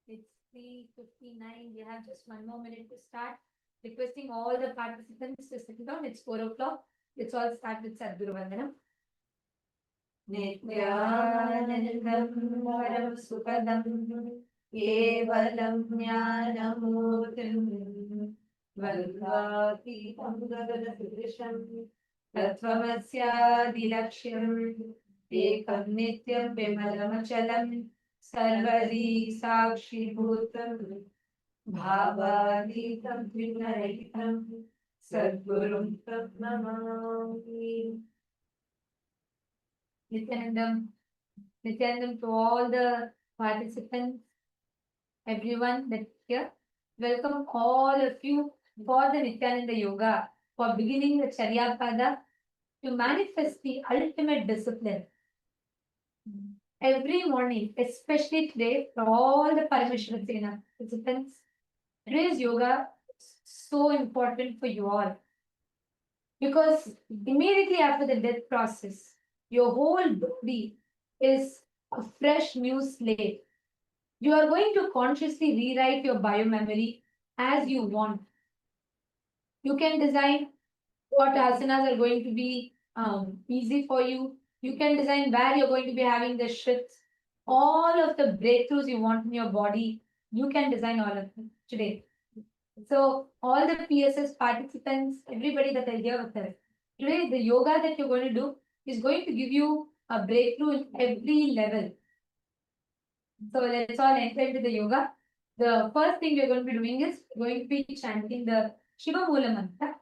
It's 3:59. We have just 1 more minute to start. Requesting all the participants to sit down. It's 4 o'clock. Let's all start with Sadguru Vandanam. Nithyanandam Varam Sukadam Kevalam Jnanamurtim Valvakitam Gadadadrisham Tattvamasya Ekam Nityam Vimalamachalam Sarvari Sakshi Bhutam Bhavaditam Vinarahitam Sadgurum Tam Namami. Nithyanandam to all the participants, everyone that's here. Welcome all of you for the Nithyananda Yoga, for beginning the Charyapada to manifest the ultimate discipline. Every morning, especially today, for all the Paramashiva Sena participants, today's yoga is so important for you all. Because immediately after the death process, your whole body is a fresh new slate. You are going to consciously rewrite your biomemory as you want. You can design what asanas are going to be easy for you. You can design where you're going to be having the shifts. All of the breakthroughs you want in your body, you can design all of them today. So all the PSS participants, everybody that are here with us, today the yoga that you're going to do is going to give you a breakthrough in every level. So let's all enter into the yoga. The first thing we're going to be doing is going to be chanting the Shiva Mula Mantra.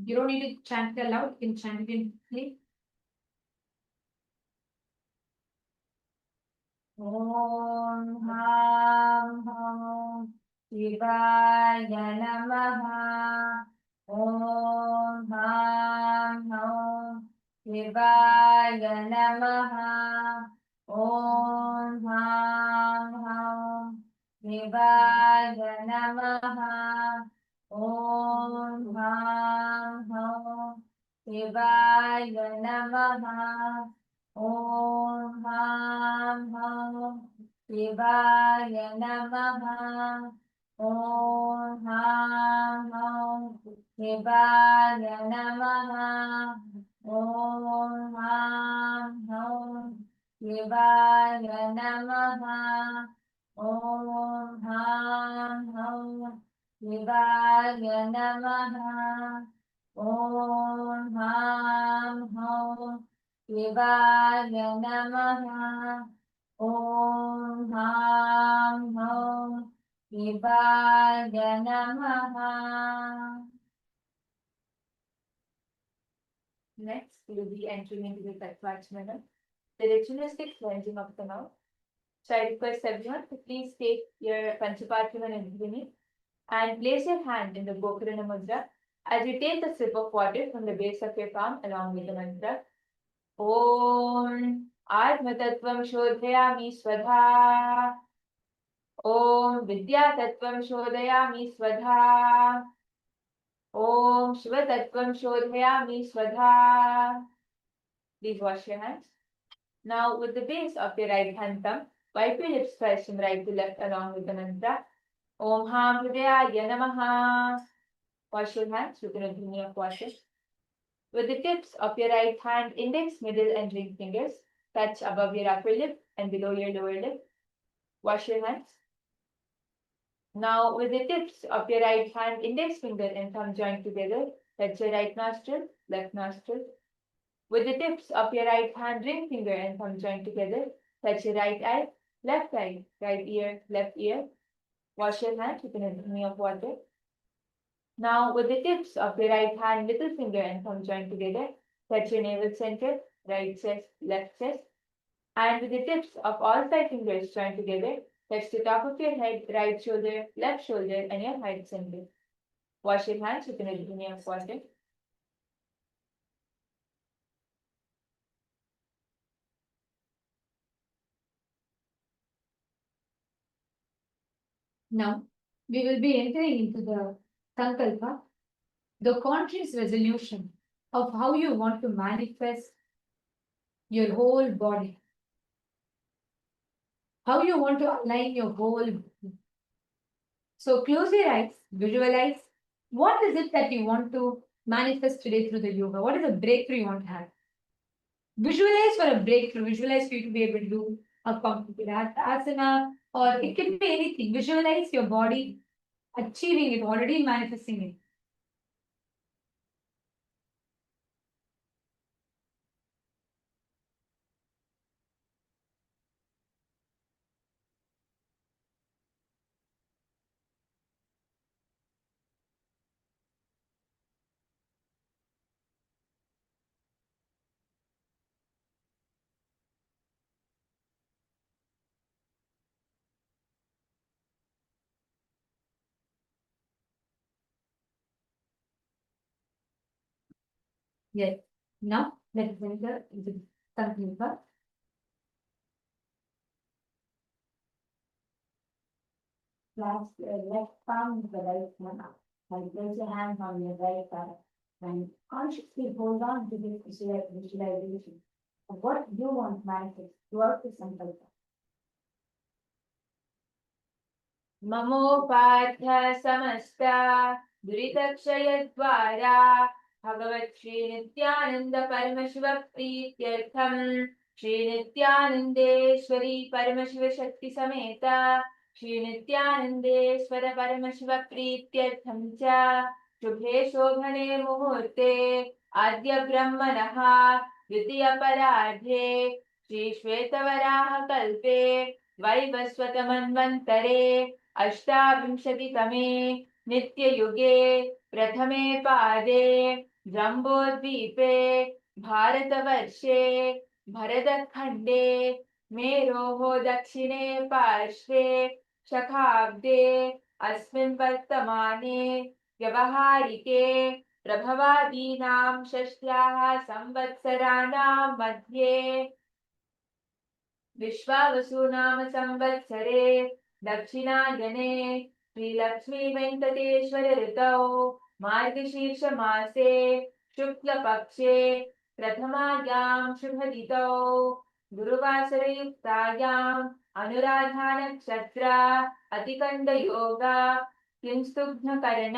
You don't need to chant it aloud, you can chant it in sleep. Om Ham Ham Shivaya Namaha. Om Ham Ham Shivaya Namaha. Om Ham Ham Shivaya Namaha. Om Ham Ham Shivaya Namaha. Om Ham Ham Shivaya Namaha. Om Ham Ham Shivaya Namaha. Om Ham Ham Shivaya Namaha. Om Ham Ham Shivaya Namaha. Om Ham Ham Shivaya Namaha. Om Ham Ham Shivaya Namaha. Next, we will be entering into the Tattvachmana, the ritualistic cleansing of the mouth. So I request everyone to please take your Panchaparthivan and beginning and place your hand in the Gokarana Mudra as you take the sip of water from the base of your palm along with the mantra. Om Atma Tattvam Shodhayami Swadha. Om Vidya Tattvam Shodhayami Swadha. Om Shiva Tattvam Shodhayami Swadha. Please wash your hands. Now, with the base of your right hand thumb, wipe your lips twice from right to left along with the mantra. Om Ham Hridayaya Namaha. Wash your hands with an opinion of water. With the tips of your right hand, index, middle, and ring fingers touch above your upper lip and below your lower lip. Wash your hands. Now, with the tips of your right hand, index finger and thumb joined together, touch your right nostril, left nostril. With the tips of your right hand, ring finger and thumb joined together, touch your right eye, right ear, left ear. Wash your hands with an opinion of water. Now, with the tips of your right hand, little finger and thumb joined together, touch your navel center, right chest, left chest. And with the tips of all 5 fingers joined together, touch the top of your head, right shoulder, left shoulder, and your heart center. Wash your hands with an opinion of water. Now, we will be entering into the Sankalpa, the conscious resolution of how you want to manifest your whole body. how you want to align your whole. So close your eyes, visualize what is it that you want to manifest today through the yoga. What is the breakthrough you want to have? Visualize for a breakthrough. Visualize for you to be able to do a complicated asana, or it can be anything. Visualize your body achieving it, already manifesting it. Yes. Now let's enter into Sankalpa. Last left palm of the right hand. And place your hand on your right side and consciously hold on to this visualization of what you want to manifest throughout the Sankalpa. ममोपाध्य समस्ता दुरितक्षयद्वारा भगवत् श्री नित्यानंद परमशिव प्रीत्यर्थम श्री नित्यानंदेश्वरी परमशिव शक्ति समेत श्री नित्यानंदेश्वर परमशिव प्रीत्यर्थम च शुभे शोभने मुहूर्ते आद्य ब्रह्मणः द्वितीय परार्धे श्री श्वेतवराह कल्पे वैवस्वतमन्वन्तरे अष्टाविंशतितमे नित्ययुगे प्रथमे पादे जम्बोद्वीपे भारतवर्षे भरतखण्डे मेरोः दक्षिणे पार्श्वे शखाब्दे अस्मिन् वर्तमाने व्यवहारिके प्रभवादीनां षष्ट्याः संवत्सराणां मध्ये विश्वावसुनाम संवत्सरे दक्षिणायने श्रीलक्ष्मी वेंकटेश्वर ऋतौ मार्गशीर्ष मासे शुक्लपक्षे प्रथमायां शुभदितौ गुरुवासरयुक्तायाम् अनुराधा नक्षत्र अतिकण्ड किंस्तुघ्नकर्ण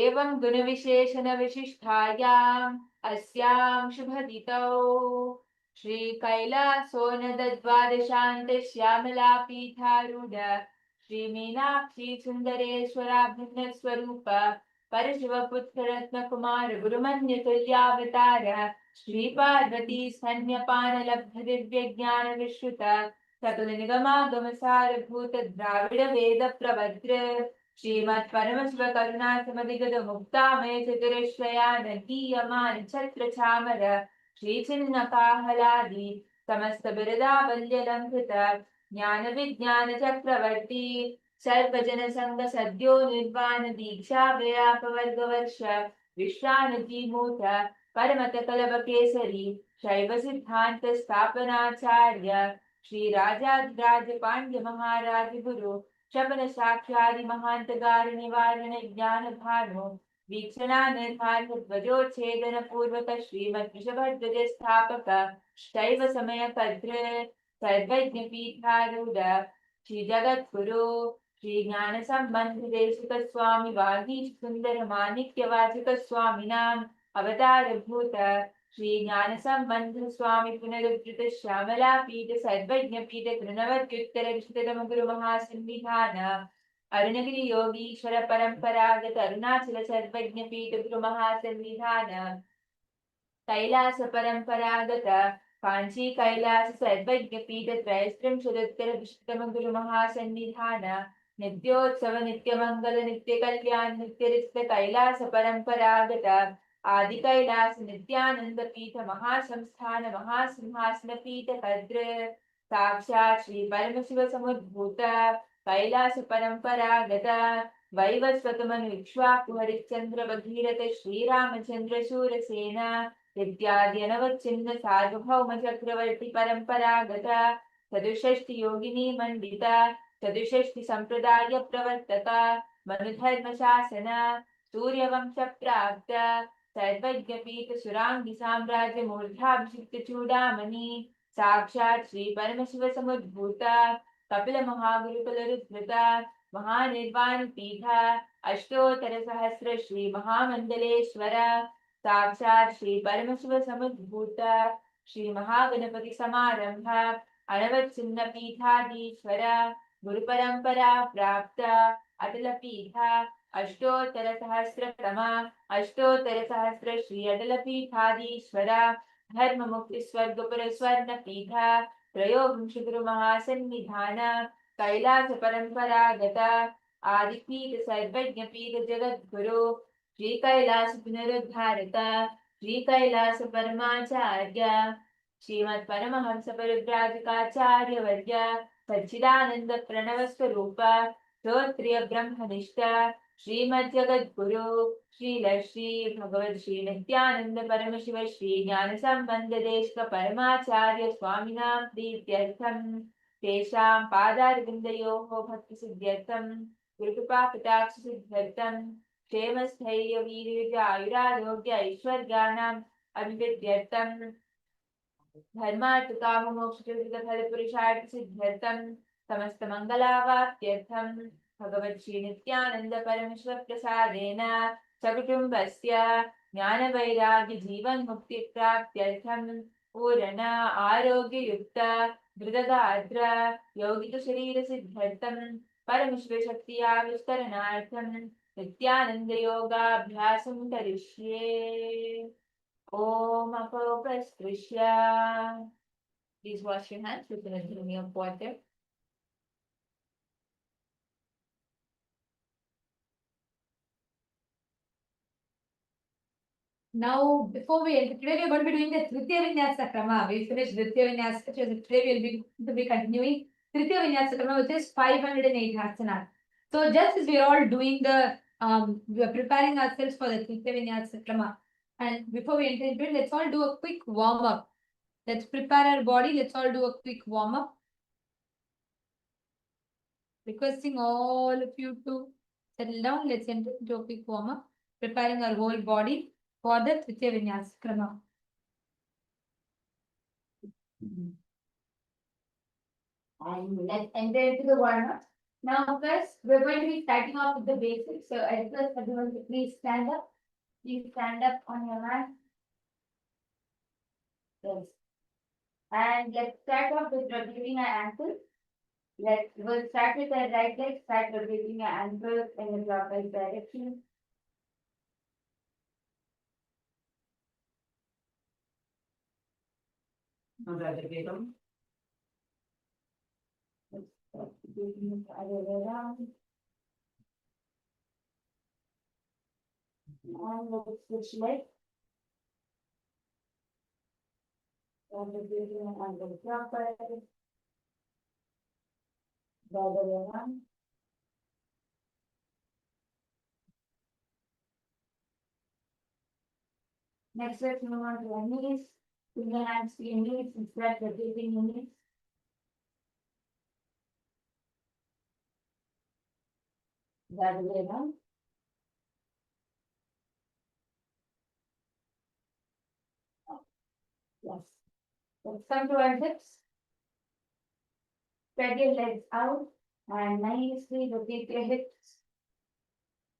एवं गुणविशेषण विशिष्टायाम् अस्यां शुभदितौ श्री कैलासोनद द्वादशान्त श्यामला पीठारूढ़ श्री मीनाक्षी सुंदरेश्वराभिन्न स्वरूप परशिव पुत्र रत्न कुमार गुरुमन्य तुल्यावतार श्री पार्वती स्तन्यपान लब्ध दिव्य ज्ञान विश्रुत सकल निगमागम सार भूत द्राविड वेद प्रवद्र श्रीमत् परमशिव करुणा समधिगत मुक्तामय चतुरश्रया नदीयमान छत्र छामर श्री चिन्ह काहलादि समस्त बिरदावल्य लंघित ज्ञान विज्ञान चक्रवर्ती सर्वजन संग सद्यो निर्वाण दीक्षा व्याप वर्ग वर्ष विश्रानति मूठ परमत कलभ केसरी शैव सिद्धांत स्थापनाचार्य श्री राजाधिराज पांड्य महाराज गुरु शबन साक्षादि महांतगार निवारण ज्ञान भानु वीक्षणा निर्माण ध्वजोच्छेदन पूर्वक श्रीमद वृषभध्वज स्थापक शैव समय कद्र सर्वज्ञ पीठारूढ़ श्री जगत गुरु श्री ज्ञान संबंध देशिक स्वामी वागीश सुंदर माणिक्य वाचक स्वामिनाम अवतार भूत श्री ज्ञान संबंध स्वामी पुनरुद्धृत श्यामला पीठ सर्वज्ञ पीठ तृणवत्युत्तर विशततम गुरु महासंविधान अरुणगिरि योगीश्वर परंपरागत अरुणाचल सर्वज्ञ पीठ गुरु महासंविधान कैलास परंपरागत कांची कैलास सर्वज्ञ पीठ त्रयस्त्रिंशदुत्तर विशततम गुरु महासंविधान नित्योत्सव नित्य मंगल नित्य कल्याण नित्य रिक्त कैलास परंपरागत आदि कैलास नित्यानंद पीठ महासंस्थान महासिंहासन पीठ भद्र साक्षात् श्री परमशिव समुद्भूत कैलास परंपरागत वैवस्वतमनु इक्ष्वाकु हरिश्चंद्र भगीरथ श्रीरामचंद्र शूरसेन इत्यादि अनवच्छिन्न सार्वभौम चक्रवर्ती परंपरागत चतुष्षष्टि योगिनी मंडित चतुष्षष्टि संप्रदाय प्रवर्तक मनुधर्म शासन सूर्यवंश प्राप्त सर्वज्ञ पीठ सुरांगी साम्राज्य मूर्धाभिषिक्त चूड़ामणि साक्षात् Shri Paramshiva समुद्भूत Kapila Mahagurukularuddhata Mahanirvan Pitha Ashtottara Sahasra Shri Mahamandaleshwara Sakshat Shri Paramashiva Samudbhuta Shri Mahaganapati Samarambha Anavat Chinna Pithadishwara Guru Parampara Prapta Atala Pitha Ashtottara Sahasra Tama Ashtottara Sahasra Shri Atala Pithadishwara Dharma Mukti Swargapura Swarna Pitha त्रयोविंश गुरु महासन्निधान कैलास परंपरागत आदिपीठ सर्वज्ञ पीठ जगद्गुरु श्री कैलास पुनरुद्धारक श्री कैलास परमाचार्य श्रीमत् परमहंस परिव्राजकाचार्य वर्य सच्चिदानंद प्रणव स्वरूप श्रोत्रिय ब्रह्मनिष्ठ श्रीमद् जगद्गुरु श्री भगवत श्री नित्यानंद परमशिव श्री ज्ञान संबंध देश परमाचार्य स्वामिनां प्रीत्यर्थम तेषां पादारविन्दयोः भक्ति सिद्ध्यर्थम गुरुकृपा कटाक्ष सिद्ध्यर्थम क्षेम स्थैर्य वीर्य आयुरारोग्य ऐश्वर्याणाम् अभिवृद्ध्यर्थम धर्मार्थ काम मोक्ष फल पुरुषार्थ सिद्ध्यर्थम समस्त मंगलावाप्त्यर्थम भगवत् श्री नित्यानंद परमेश्वर प्रसादेन सकुटुम्बस्य ज्ञान वैराग्य जीवन मुक्ति प्राप्त्यर्थम पूर्ण आरोग्य युक्त धृतगात्र यौगिक शरीर सिद्ध्यर्थम परमेश्वर शक्ति आविष्करणार्थम नित्यानंद योगाभ्यासं करिष्ये। Om Apopaskrishya. Please wash your hands with a drink of water. Now, before today we are going to be doing the Tritiya Vinyasa Krama. We finished Tritiya Vinyasa, so today we will be continuing Tritiya Vinyasa Krama, which is 508 asanas. So just as we are all doing the, we are preparing ourselves for the Tritiya Vinyasa Krama. And before we enter into it, let's all do a quick warm up. Let's prepare our body. Let's all do a quick warm up. Requesting all of you to settle down. Let's enter into a quick warm up, preparing our whole body for the Tritiya Vinyasa Krama. And let's enter into the warm up. Now, first, we're going to be starting off with the basics. So, I request everyone to please stand up. Please stand up on your mat. Yes. And let's start off with rotating our ankles. We'll start with our right leg, start rotating our ankles in the clockwise direction. Let's start rotating the other way around. And let's switch legs. And rotating our ankle clockwise. The other way around. Next, let's move on to our knees. Bring your hands to your knees and start rotating your knees. The other way around. Yes. Let's come to our hips. Spread your legs out and nicely rotate your hips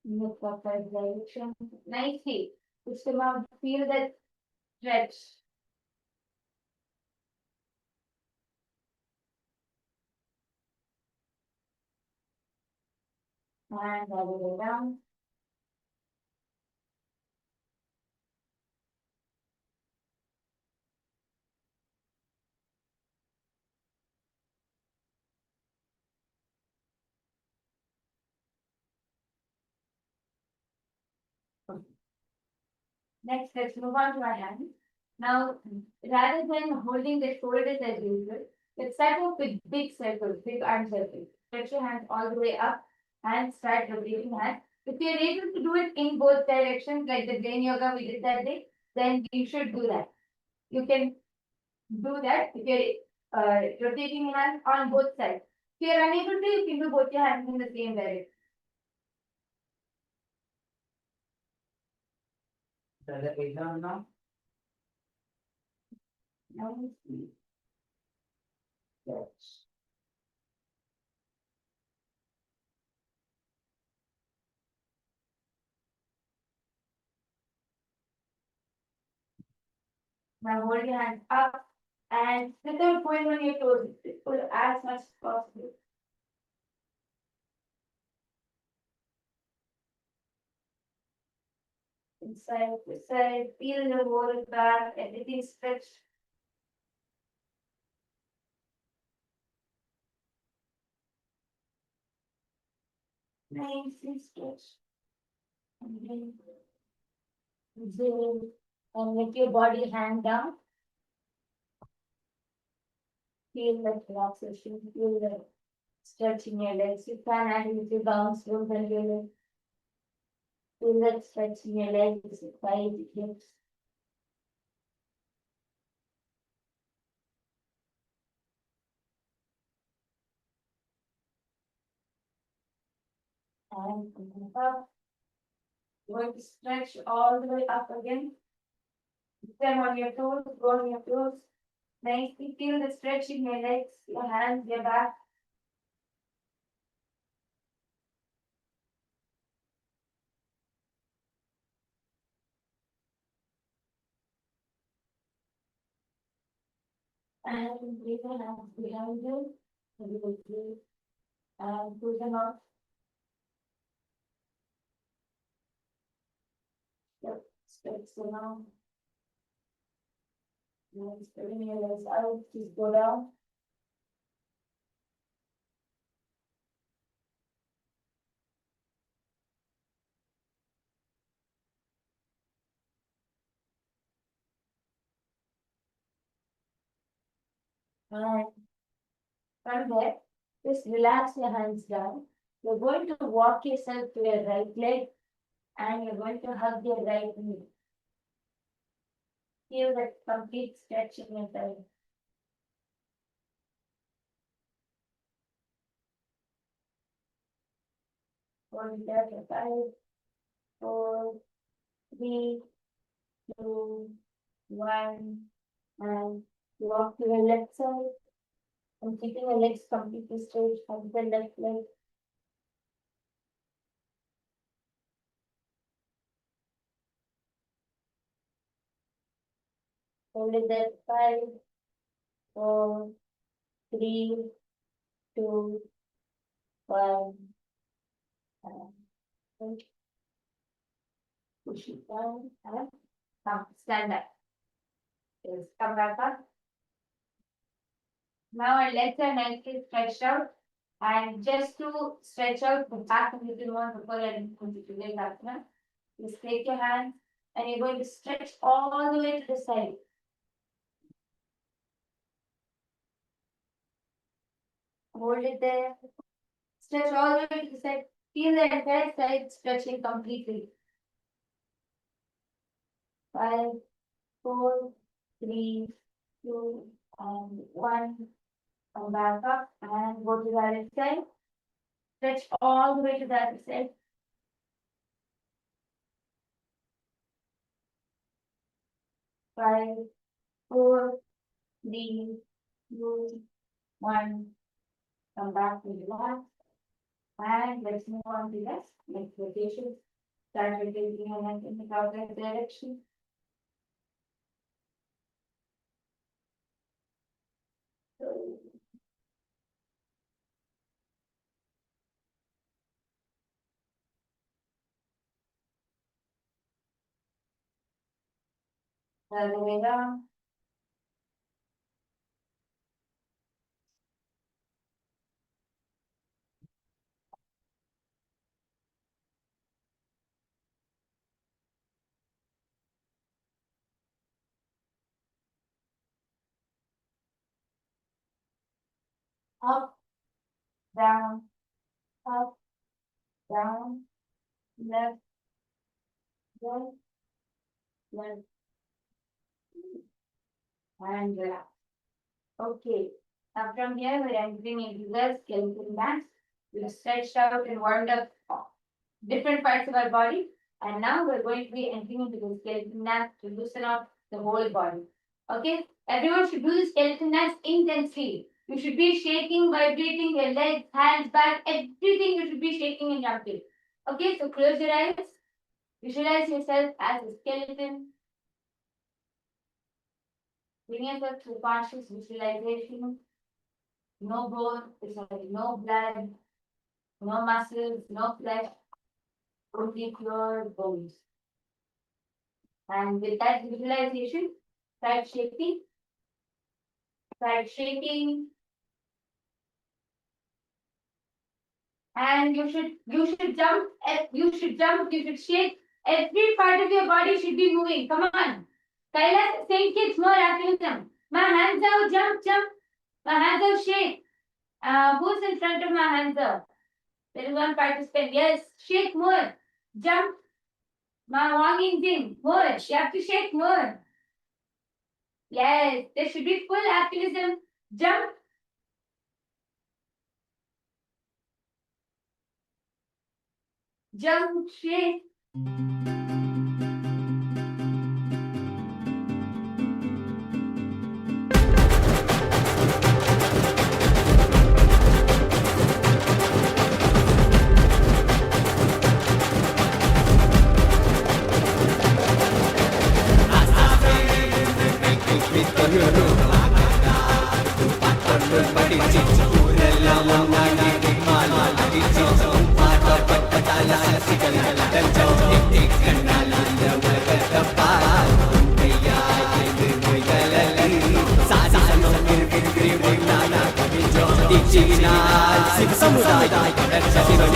in the clockwise direction. Nicely. Push them out. Feel that stretch. And the other way down. Next, let's move on to our hands. Now, rather than holding the shoulders as usual, let's start off with big circles, big arm circles. Stretch your hands all the way up and start rotating hands. If you're able to do it in both directions, like the brain yoga we did that day, then you should do that. You can do that if you're rotating your hands on both sides. If you're unable to, you can do both your hands in the same direction. Now, stretch. Now hold your hands up and without going on your toes, pull as much as possible. Inside to side, feel the whole back, everything stretched. Nicely stretched. And then Exhale and let your body hang down. Feel that relaxation, feel the stretch in your legs. You can add with your bounce room and your legs. Feel that stretch in your legs, wide hips. And come up. Going to stretch all the way up again. Step on your toes, go on your toes. Nicely feel the stretch in your legs, your hands, your back. And breathe your hands behind you. And you will breathe and pull them up. Yep. Stretch them out. And spreading your legs out, just go down. And from there, just relax your hands down. You're going to walk yourself to your right leg and you're going to hug your right knee. Feel that complete stretch in your thigh. Hold there for 5, 4, 3, 2, 1, and walk to your left side. And keeping your legs completely straight, hug the left leg. Hold it there 5, 4, 3, 2, 1, and push it down and come, stand up. Yes, come back up. Now our legs are nicely stretched out. And just to stretch out the back a little more before I put it together, just take your hands and you're going to stretch all the way to the side. Hold it there. Stretch all the way to the side. Feel the entire side stretching completely. 5, 4, 3, 2, and 1. Come back up and go to the other side. Stretch all the way to the other side. 5, 4, 3, 2, 1. Come back to relax. And let's move on to next rotation. Start rotating your hand in the counter direction. Other way down. Up, down, up, down, left, right, left, and relax. Okay. Now from here we're entering into the skeleton dance. We've stretched out and warmed up different parts of our body. And now we're going to be entering into the skeleton dance to loosen up the whole body. Okay? Everyone should do the skeleton dance intensely. You should be shaking, vibrating your legs, hands, back, everything you should be shaking and jumping. Okay, so close your eyes. Visualize yourself as a skeleton. Vinyasa through conscious visualization. No bone, sorry, no blood, no muscles, no flesh, only pure bones. And with that visualization, start shaking, start shaking, and you should jump, you should shake. Every part of your body should be moving. Come on. Kailash is saying kids more activism. My hands out, jump, jump. My hands out, shake. Who's in front of my hands out? There is one participant. Yes, shake more. Jump. My wanging thing. More. You have to shake more. Yes, there should be full activism. Jump. Jump, shake. Shiva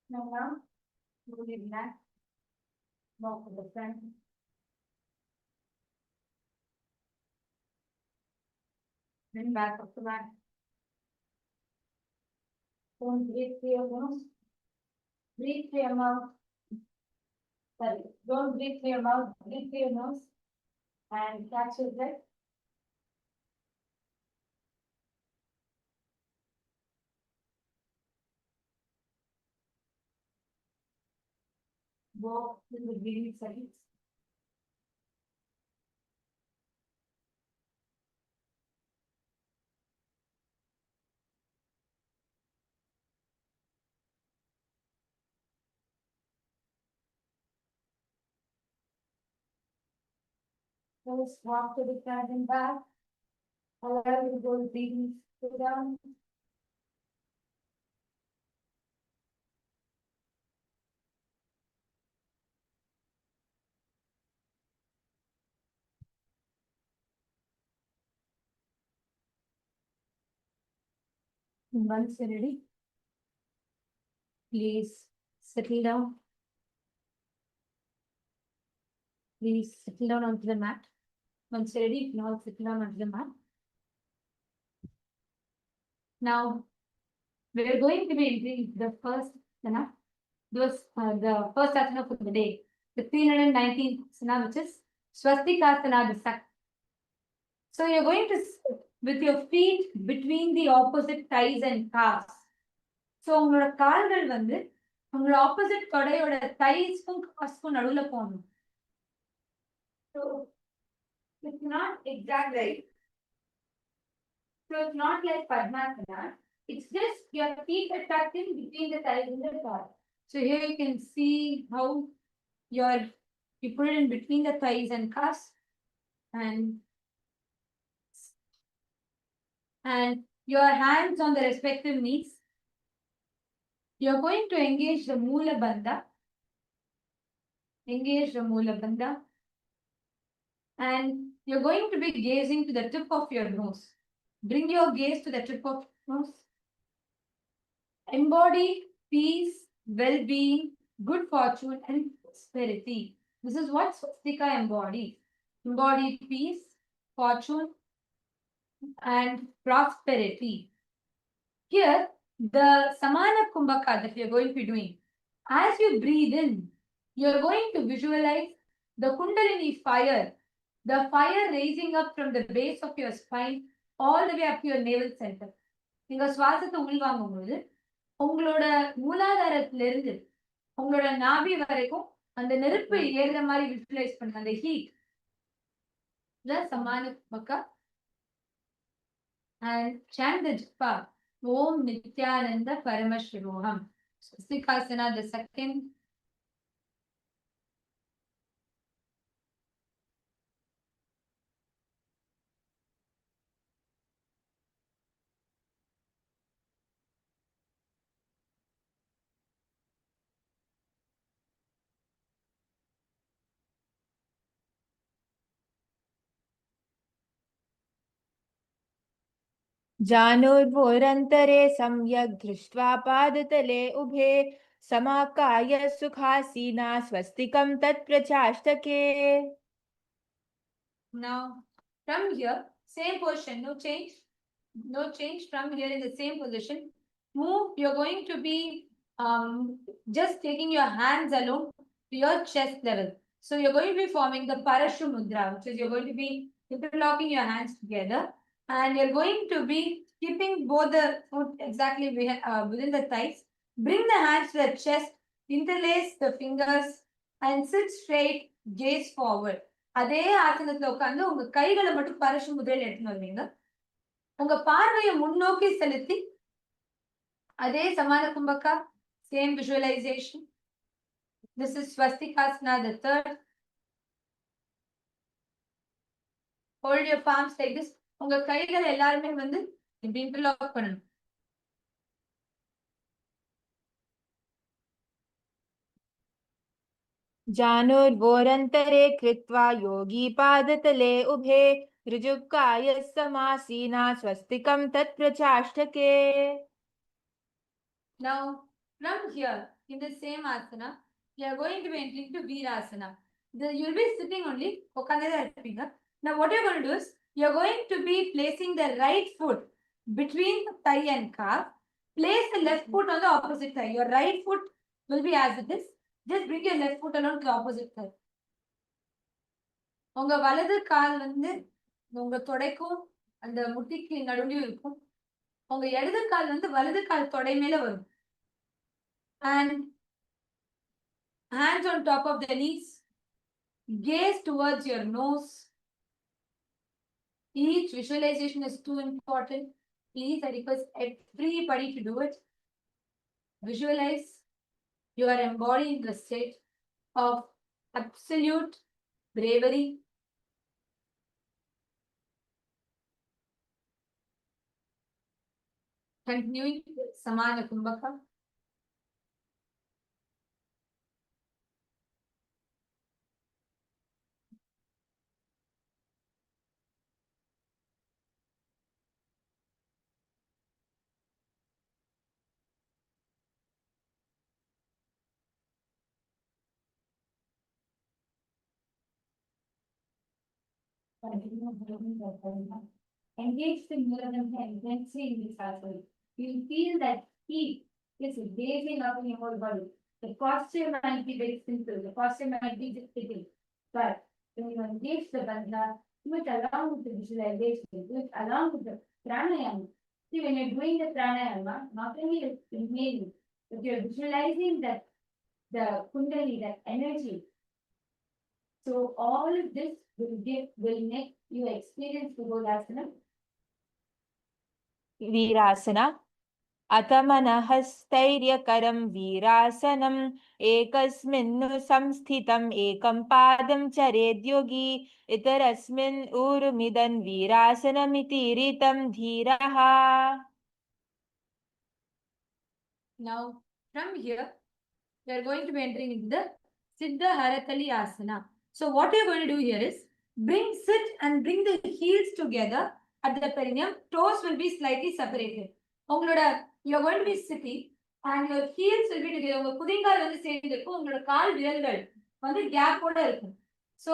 Now, slowly relax. Walk to the front. Then back up to back. Don't breathe through your nose. Breathe through your mouth. Sorry, don't breathe through your mouth. Breathe through your nose. And catch your breath. Walk to the breathing seconds. First, walk to the front and back. Allow you to go breathing down. Once you're ready, please settle down. Please settle down onto the mat. Once you're ready, you can all settle down onto the mat. Now, we are going to be entering the first asana, the first asana for the day, the 319th asana, which is Swastikasana, the second. So you're going to sit with your feet between the opposite thighs and calves. So உங்களோட கால்கள் வந்து உங்களோட opposite தொடையோட தைஸ்க்கும் காஸ்க்கும் நடுவுல போகணும். So it's not exact right. So it's not like Padmasana. It's just your feet are tucked in between the thighs and the calves. So here you can see how you put it in between the thighs and calves, and your hands on the respective knees. You're going to engage the Mula Bandha. Engage the Mula Bandha. And you're going to be gazing to the tip of your nose. Bring your gaze to the tip of your nose. Embody peace, well-being, good fortune, and prosperity. This is what Swastika embodies. Embody peace, fortune, and prosperity. Here, the Samana Kumbhaka that we are going to be doing, as you breathe in, you're going to visualize the Kundalini fire, the fire raising up from the base of your spine all the way up to your navel center. நீங்க சுவாசத்தை உள்வாங்கும் போது உங்களோட மூலாதாரத்துல இருந்து உங்களோட நாபி வரைக்கும் அந்த நெருப்பு ஏறுற மாதிரி விசுவலைஸ் பண்ணுங்க, அந்த ஹீட். சமான பக்கா and chant the japa Om Nithyananda Paramashivoham. Swastikasana, the second. जानुर्भोरन्तरे सम्यग् दृष्ट्वा पादतले उभे समाकाय सुखासीना स्वस्तिकं तत्प्रचाष्टके. Now, from here, same position, no change. No change from here in the same position. Move, you're going to be just taking your hands alone to your chest level. So you're going to be forming the Parashu Mudra, which is you're going to be interlocking your hands together. And you're going to be keeping both the foot exactly within the thighs. Bring the hands to the chest, interlace the fingers, and sit straight, gaze forward. அதே ஆசனத்துல உட்கார்ந்து உங்க கைகளை மட்டும் பரசு முதிரையில் எடுத்துன்னு வருவீங்க. உங்க பார்வையை முன்னோக்கி செலுத்தி அதே சமான கும்பக்கா, same visualization. This is Swastikasana, the third. Hold your palms like this. உங்க கைகள் எல்லாருமே வந்து இப்படி இன்டர்லாக் பண்ணணும். जानुर्भोरन्तरे कृत्वा योगी पादतले उभे ऋजुकाय समासीना स्वस्तिकं तत्प्रचाष्टके. Now, from here, in the same asana, you are going to be entering to Virasana. You'll be sitting only. Now, what you're going to do is, you're going to be placing the right foot between the thigh and calf. Place the left foot on the opposite thigh. Your right foot will be as it is. Just bring your left foot along to the opposite thigh. உங்க வலது கால் வந்து உங்க தொடைக்கும் அந்த முட்டிக்கு நடுவுலயும் இருக்கும். உங்க இடது கால் வந்து வலது கால் தொடை மேல வரும். And hands on top of the knees. Gaze towards your nose. Each visualization is too important. Please, I request everybody to do it. Visualize you are embodying the state of absolute bravery. Continuing Samana Kumbhaka. engage the nerve intensely in this asana. You feel that heat is blazing up in your whole body. The posture might be very simple. The posture might be just sitting. But when you engage the bandha, do it along with the visualization, do it along with the pranayama. See, when you're doing the pranayama, not only is inhaling, but you're visualizing that the kundalini, that energy. So all of this will make you experience the whole asana. वीरासना अथ मनः स्थैर्यकरं वीरासनम् एकस्मिन् संस्थितम् एकं पादं चरेद्योगी इतरस्मिन् ऊरुमिदन् वीरासनमिति ऋतं धीरः. Now, from here, we are going to be entering into the Siddha Haratali Asana. So, what we are going to do here is sit and bring the heels together at the perineum. Toes will be slightly separated. You are going to be sitting and your heels will be together. உங்க குதிங்கால் வந்து சேர்ந்து இருக்கும். உங்களோட கால் விரல்கள் வந்து gap ஓட இருக்கும். So,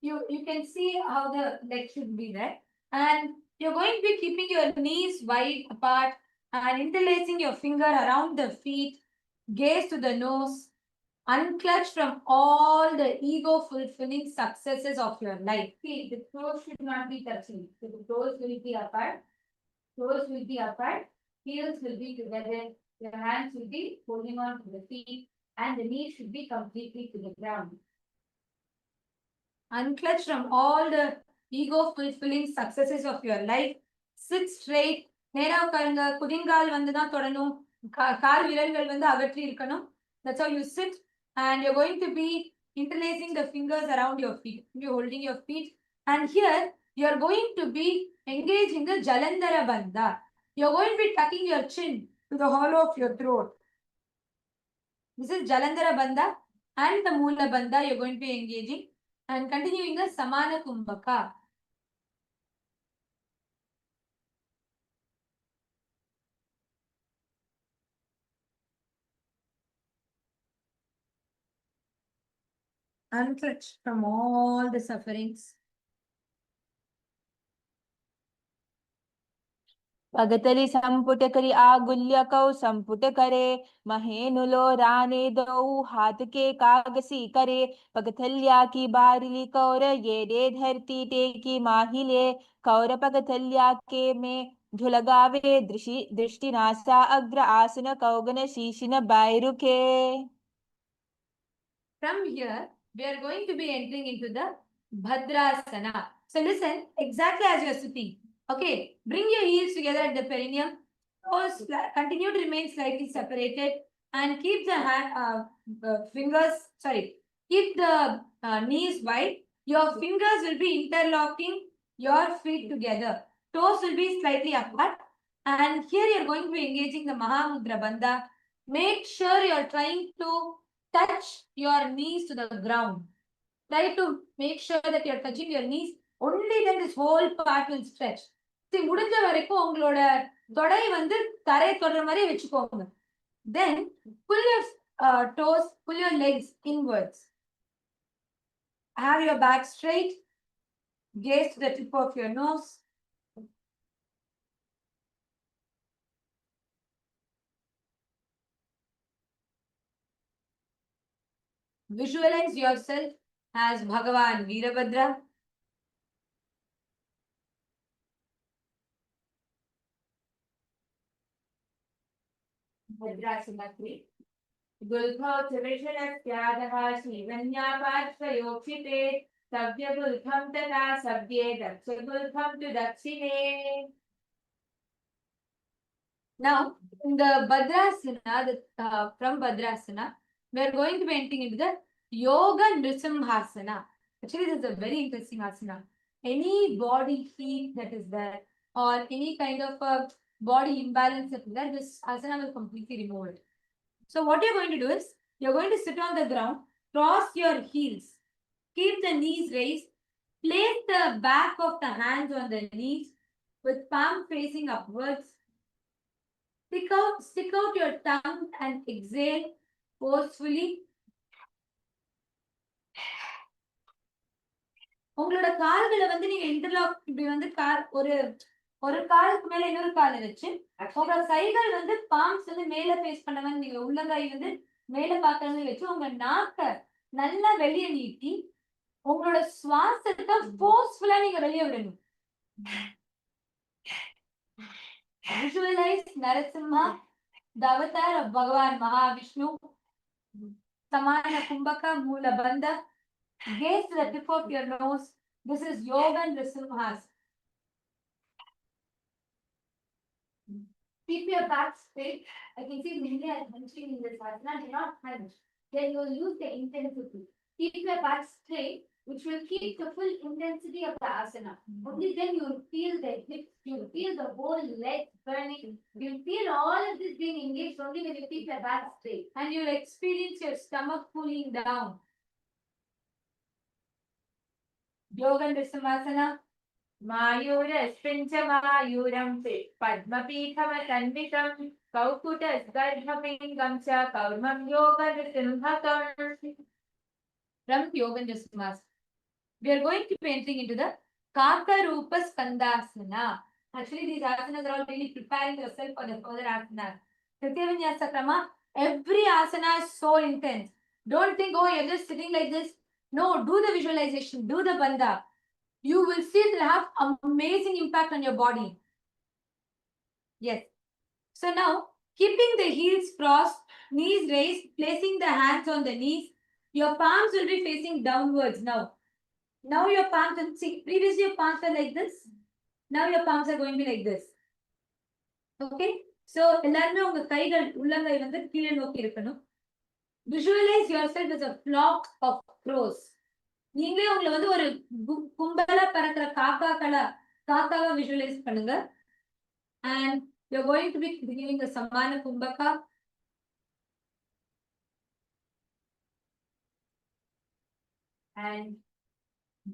you can see how the leg should be there. And you're going to be keeping your knees wide apart and interlacing your finger around the feet, gaze to the nose, unclutch from all the ego-fulfilling successes of your life. See, the toes should not be touching. So the toes will be apart, heels will be together, your hands will be holding on to the feet, and the knees should be completely to the ground. Unclutch from all the ego-fulfilling successes of your life. Sit straight. நேரா உட்காருங்க. குதிங்கால் வந்து தான் தொடணும். கால் விரல்கள் வந்து அகற்றி இருக்கணும். That's how you sit. And you're going to be interlacing the fingers around your feet. You're holding your feet. And here, you're going to be engaging the Jalandhara Bandha. You're going to be tucking your chin to the hollow of your throat. This is Jalandhara Bandha and the Mula Bandha you're going to be engaging. And continuing the Samana Kumbhaka. Unclutch from all the sufferings. पगतलि संपुट करि आगुल्य कौ संपुट करे महेनुलो राने दौ हाथ के कागसी करे पगथल्या की बारिली कौर ये रे धरती टेकी माहिले कौर पगथल्या के में झुलगावे दृष्टि नासा अग्र आसन कौगन शीशिन बायरुखे. From here, we are going to be entering into the Bhadrasana. So listen, exactly as you are sitting. Okay, bring your heels together at the perineum. Toes continue to remain slightly separated and keep the keep the knees wide. Your fingers will be interlocking your feet together. Toes will be slightly apart. And here you are going to be engaging the Mahamudra Bandha. Make sure you are trying to touch your knees to the ground. Try to make sure that you are touching your knees. Only then this whole part will stretch. See, முடிஞ்ச வரைக்கும் உங்களோட தொடை வந்து தரை தொடர மாதிரி வச்சுக்கோங்க. Then pull your toes, pull your legs inwards. Have your back straight. Gaze to the tip of your nose. Visualize yourself as Bhagavan Veerabhadra. Bhadrasana 3. Gulbha Trivishanasyadah Shivanya Parshvayoksite Sabya Gulbham Tata Sabye Daksha Gulbham to Dakshine. Now, in the Bhadrasana, from Bhadrasana, we are going to be entering into the Yoga Nrisimhasana. Actually, this is a very interesting asana. Any body heat that is there or any kind of a body imbalance that is there, this asana will completely remove it. So what you're going to do is, you're going to sit on the ground, cross your heels, keep the knees raised, place the back of the hands on the knees with palm facing upwards. Stick out your tongue and exhale forcefully. உங்களோட கால்களை வந்து நீங்க interlock இப்படி வந்து ஒரு காலுக்கு மேல இன்னொரு காலை வச்சு உங்களோட கைகள் வந்து பாம்ஸ் வந்து மேல ஃபேஸ் பண்ண மாதிரி நீங்க உள்ளங்கை வந்து மேல பாக்குற மாதிரி வச்சு உங்க நாக்க நல்லா வெளியே நீட்டி உங்களோட சுவாசத்தை ஃபோர்ஸ்ஃபுல்லா நீங்க வெளியே விடணும். Visualize Narasimha, the avatar of Bhagavan Mahavishnu, Samana Kumbhaka Mula Bandha. Gaze to the tip of your nose. This is Yoga and Nrisimhas. Keep your back straight. I can see India is hunching in this asana. Do not hunch. Then you will lose the intensity. Keep your back straight, which will keep the full intensity of the asana. Only then you will feel the hips, you will feel the whole leg burning. You will feel all of this being engaged only when you keep your back straight. And you will experience your stomach cooling down. Yoga Nrisimhasana. मायूरस्पृञ्च मायूरं पद्मपीठमतन्वितं कौकुटस्गर्भपिङ्गं च कौर्मं योगनृसिंहकम्. From Yoga Nrisimhasana, we are going to be entering into the Kakarupa Skandasana. Actually, these asanas are all really preparing yourself for the further asana. Tritiya Vinyasa Krama, every asana is so intense. Don't think, oh, you're just sitting like this. No, do the visualization, do the bandha. You will see it will have amazing impact on your body. Yes. So now, keeping the heels crossed, knees raised, placing the hands on the knees, your palms will be facing downwards now. Now your palms, and see, previously your palms were like this. Now your palms are going to be like this. Okay? So, எல்லாருமே உங்க கைகள் உள்ளங்கை வந்து கீழே நோக்கி இருக்கணும். Visualize yourself as a flock of crows. நீங்களே உங்களை வந்து ஒரு கும்பலா பறக்கிற காக்காவா visualize பண்ணுங்க. And you're going to be giving the Samana Kumbhaka. And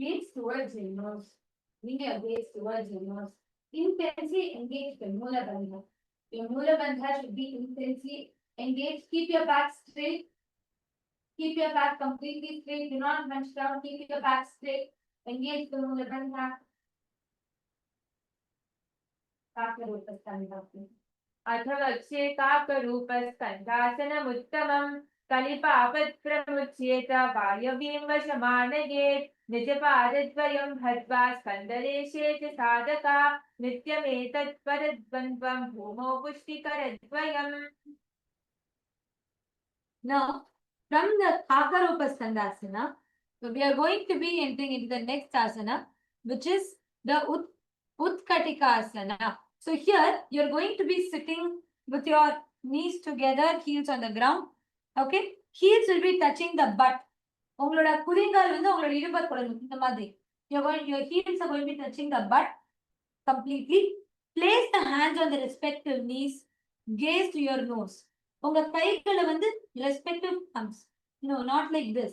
gaze towards your nose. Bring your gaze towards your nose. Intensely engage the Mula Bandha. Your Mula Bandha should be intensely engaged. Keep your back straight. Keep your back completely straight. Do not hunch down. Keep your back straight. Engage the Mula Bandha. Kakarupa Skandha. अथवक्षे काकरूपस्कन्धासनमुत्तमं कलिपापत्प्रमुच्येत वायवीं वशमानयेत् निजपादद्वयं हत्वा स्कन्ददेशे च साधका नित्यमेतत्परद्वन्द्वं भूमौ पुष्टिकरद्वयम्. Now, from the Kakarupa Skandasana, we are going to be entering into the next asana, which is the Utkatika Asana. So here, you're going to be sitting with your knees together, heels on the ground. Okay? Heels will be touching the butt. உங்களோட குதிங்கால் வந்து உங்களோட இடுப்பை தொடரும் இந்த மாதிரி. Your heels are going to be touching the butt completely. Place the hands on the respective knees. Gaze to your nose. உங்க கைகளை வந்து respective thumbs. No, not like this.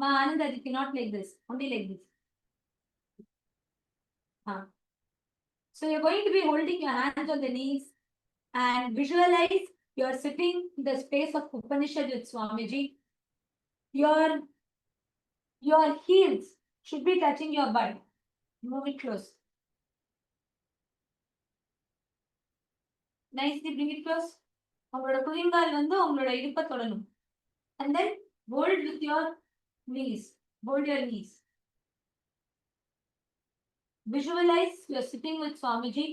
Anandadiki, not like this. Only like this. So you're going to be holding your hands on the knees and visualize you're sitting in the space of Upanishad with Swamiji. Your heels should be touching your butt. Move it close. Nicely bring it close. உங்களோட குதிங்கால் வந்து உங்களோட இடுப்பை தொடணும். And then hold with your knees. Hold your knees. Visualize you're sitting with Swamiji,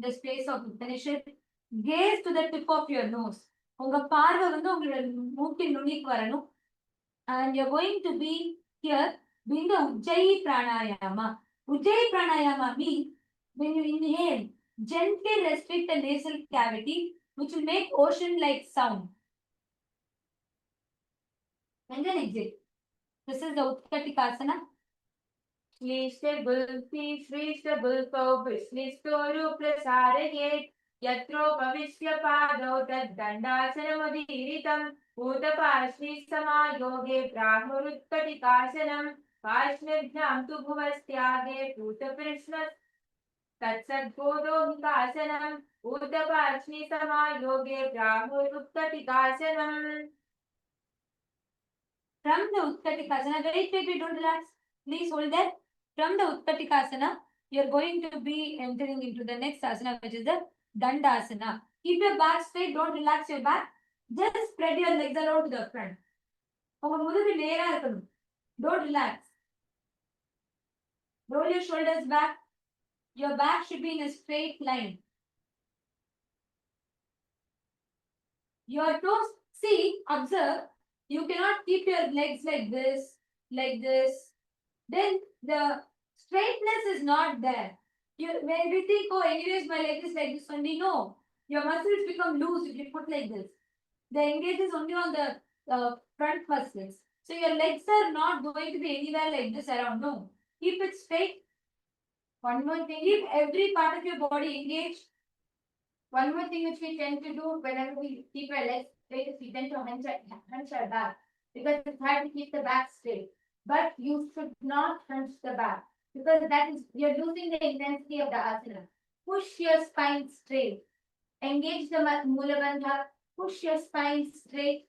the space of Upanishad. Gaze to the tip of your nose. உங்க பார்வை வந்து உங்களோட மூக்கின் நுனிக்கு வரணும். And you're going to be here doing the Ujjayi Pranayama. Ujjayi Pranayama means when you inhale, gently restrict the nasal cavity, which will make ocean-like sound. And then exit. This is the Utkatika Asana. श्रीष्टगुल्फौ विश्लिष्टोरुप्रसारयेत् यत्रोपविश्य पादौ तद्दण्डासनमुदीरितं भूतपार्श्वीसमायोगे ब्राह्मरुत्कटिकासनं पार्श्वभ्यां तु भुवस्त्यागे भूतकृष्ण तत्सद्गोदोहिकासनं भूतपार्श्वीसमायोगे ब्राह्मरुत्कटिकासनं. From the Utkatika Asana, wait, don't relax. Please hold that. From the Utpatikasana, you're going to be entering into the next asana, which is the Dandasana. Keep your back straight, don't relax your back. Just spread your legs around to the front. Don't relax. Roll your shoulders back. Your back should be in a straight line. Your toes, see, observe, you cannot keep your legs like this, like this. Then the straightness is not there. When we think, oh, anyways, my leg is like this only, no. Your muscles become loose if you put like this. The engage is only on the front muscles. So your legs are not going to be anywhere like this around, no. Keep it straight. One more thing, keep every part of your body engaged. One more thing which we tend to do whenever we keep our legs straight is we tend to hunch our back because it's hard to keep the back straight. But you should not hunch the back because that is you're losing the intensity of the asana. Push your spine straight. Engage the Mula Bandha. Push your spine straight.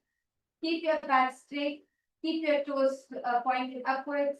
Keep your back straight. Keep your toes pointed upwards.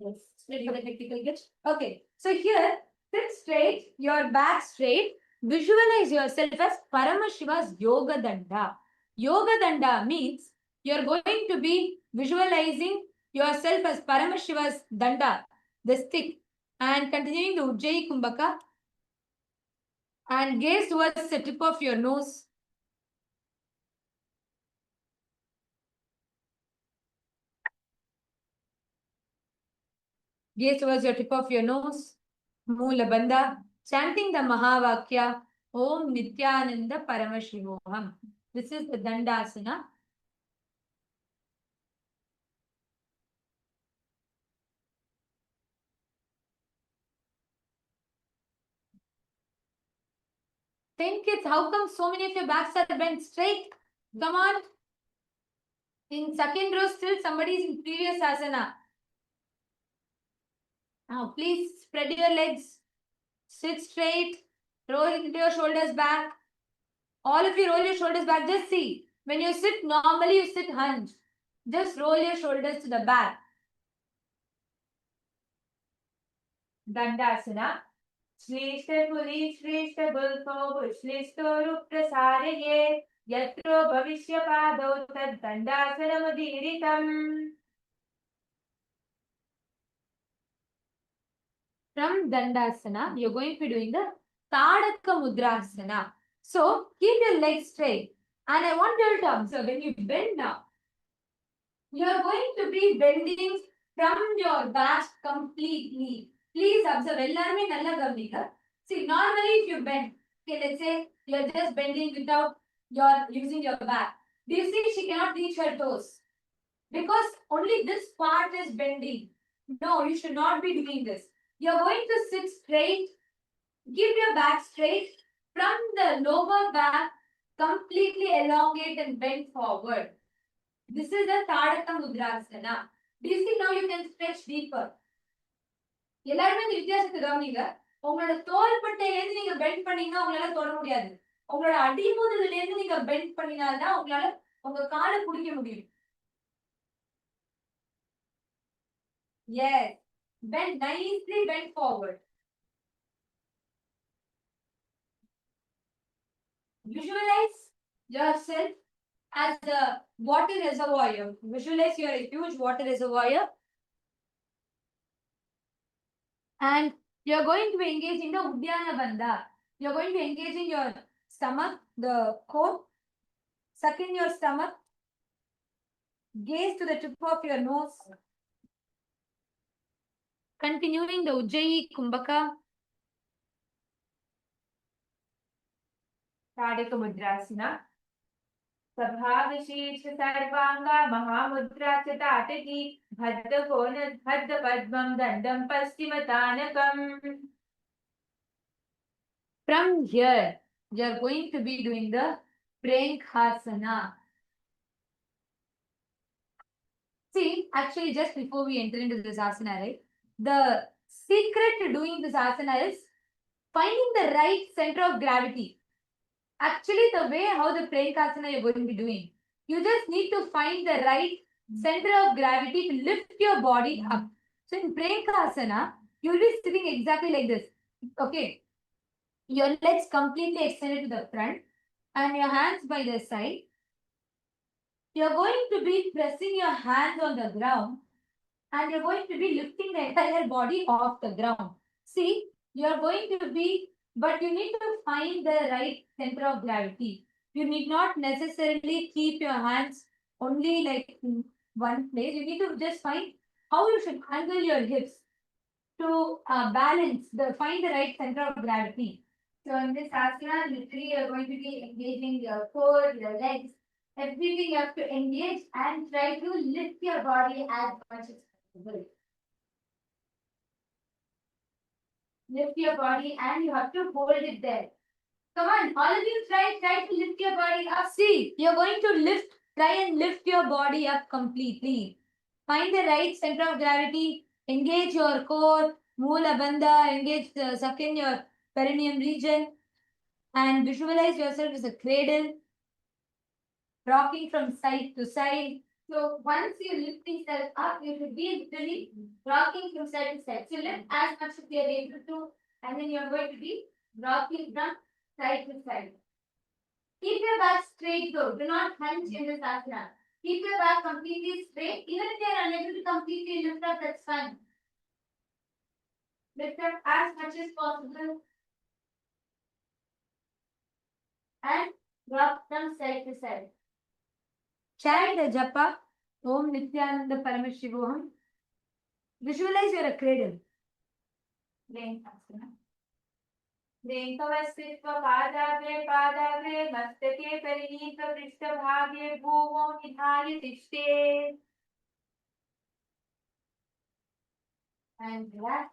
Yes, straight for the technical get. Okay, so here, sit straight, your back straight. Visualize yourself as Paramashiva's Yoga Danda. Yoga Danda means you're going to be visualizing yourself as Paramashiva's Danda, the stick, and continuing the Ujjayi Kumbhaka and gaze towards the tip of your nose. Gaze towards your tip of your nose. Mula Bandha, chanting the Mahavakya, Om Nithyananda Paramashivoham. This is the Dandasana. Think it's how come so many of your backs are bent straight? Come on. In second row, still somebody is in previous asana. Now, please spread your legs. Sit straight. Roll into your shoulders back. All of you roll your shoulders back. Just see. When you sit, normally you sit hunched. Just roll your shoulders to the back. Dandasana. Shlishta Puri Shlishta Bulko Shlishto Ruprasaraye Yatro Bhavishya Pado Tad Dandasana Mudiritam. From Dandasana, you're going to be doing the Tadaka Mudrasana. So keep your legs straight. And I want you to observe when you bend now, you're going to be bending from your back completely. Please observe. எல்லாருமே நல்லா கவனிங்க. See, normally if you bend, okay, let's say you're just bending without your using your back. Do you see she cannot reach her toes? Because only this part is bending. No, you should not be doing this. You're going to sit straight, give your back straight from the lower back, completely elongate and bend forward. This is the Tadaka Mudrasana. Do you see now you can stretch deeper? எல்லாருமே இந்த வித்தியாசத்தை கவனிங்க. உங்களோட தோள்பட்டையில இருந்து நீங்க bend பண்ணீங்கன்னா உங்களால தொட முடியாது. உங்களோட அடிமுதுகுல இருந்து நீங்க பெண்ட் பண்ணினால்தான் உங்களால உங்க காலை பிடிக்க முடியும். Yes. Bend nicely, bend forward. Visualize yourself as a water reservoir. Visualize you're a huge water reservoir. And you're going to be engaging the Uddiyana Bandha. You're going to be engaging your stomach, the core. Suck in your stomach. Gaze to the tip of your nose. Continuing the Ujjayi Kumbhaka. Tadika Mudrasana. Sabhavishesha Sarvanga Mahamudra Tataki Bhadda Kona Bhadda Padmam Dandam Pastimatanakam. From here, you are going to be doing the Prankhasana. See, actually, just before we enter into this asana, right? The secret to doing this asana is finding the right center of gravity. Actually, the way how the Prankhasana you're going to be doing, you just need to find the right center of gravity to lift your body up. So in Prankhasana, you'll be sitting exactly like this. Okay. Your legs completely extended to the front and your hands by the side. You're going to be pressing your hands on the ground and you're going to be lifting the entire body off the ground. See, you're going to be, but you need to find the right center of gravity. You need not necessarily keep your hands only like in one place. You need to just find how you should angle your hips to find the right center of gravity. So in this asana, literally you're going to be engaging your core, your legs, everything you have to engage and try to lift your body as much as possible. Lift your body and you have to hold it there. Come on, all of you try to lift your body up. See, you're going to try and lift your body up completely. Find the right center of gravity, engage your core, Moola Bandha, suck in your perineum region, and visualize yourself as a cradle, rocking from side to side. So once you lift yourself up, you should be literally rocking from side to side. So lift as much as you are able to, and then you're going to be rocking from side to side. Keep your back straight though. Do not hunch in this asana. Keep your back completely straight. Even if you are unable to completely lift up, that's fine. Lift up as much as possible. And rock from side to side. Chant the japa. Om Nithyananda Paramashiva. Visualize you're a cradle. पादाग्रे मस्तके परिणीत पृष्ठभागे भूमौ निधाय तिष्ठेत्. And relax.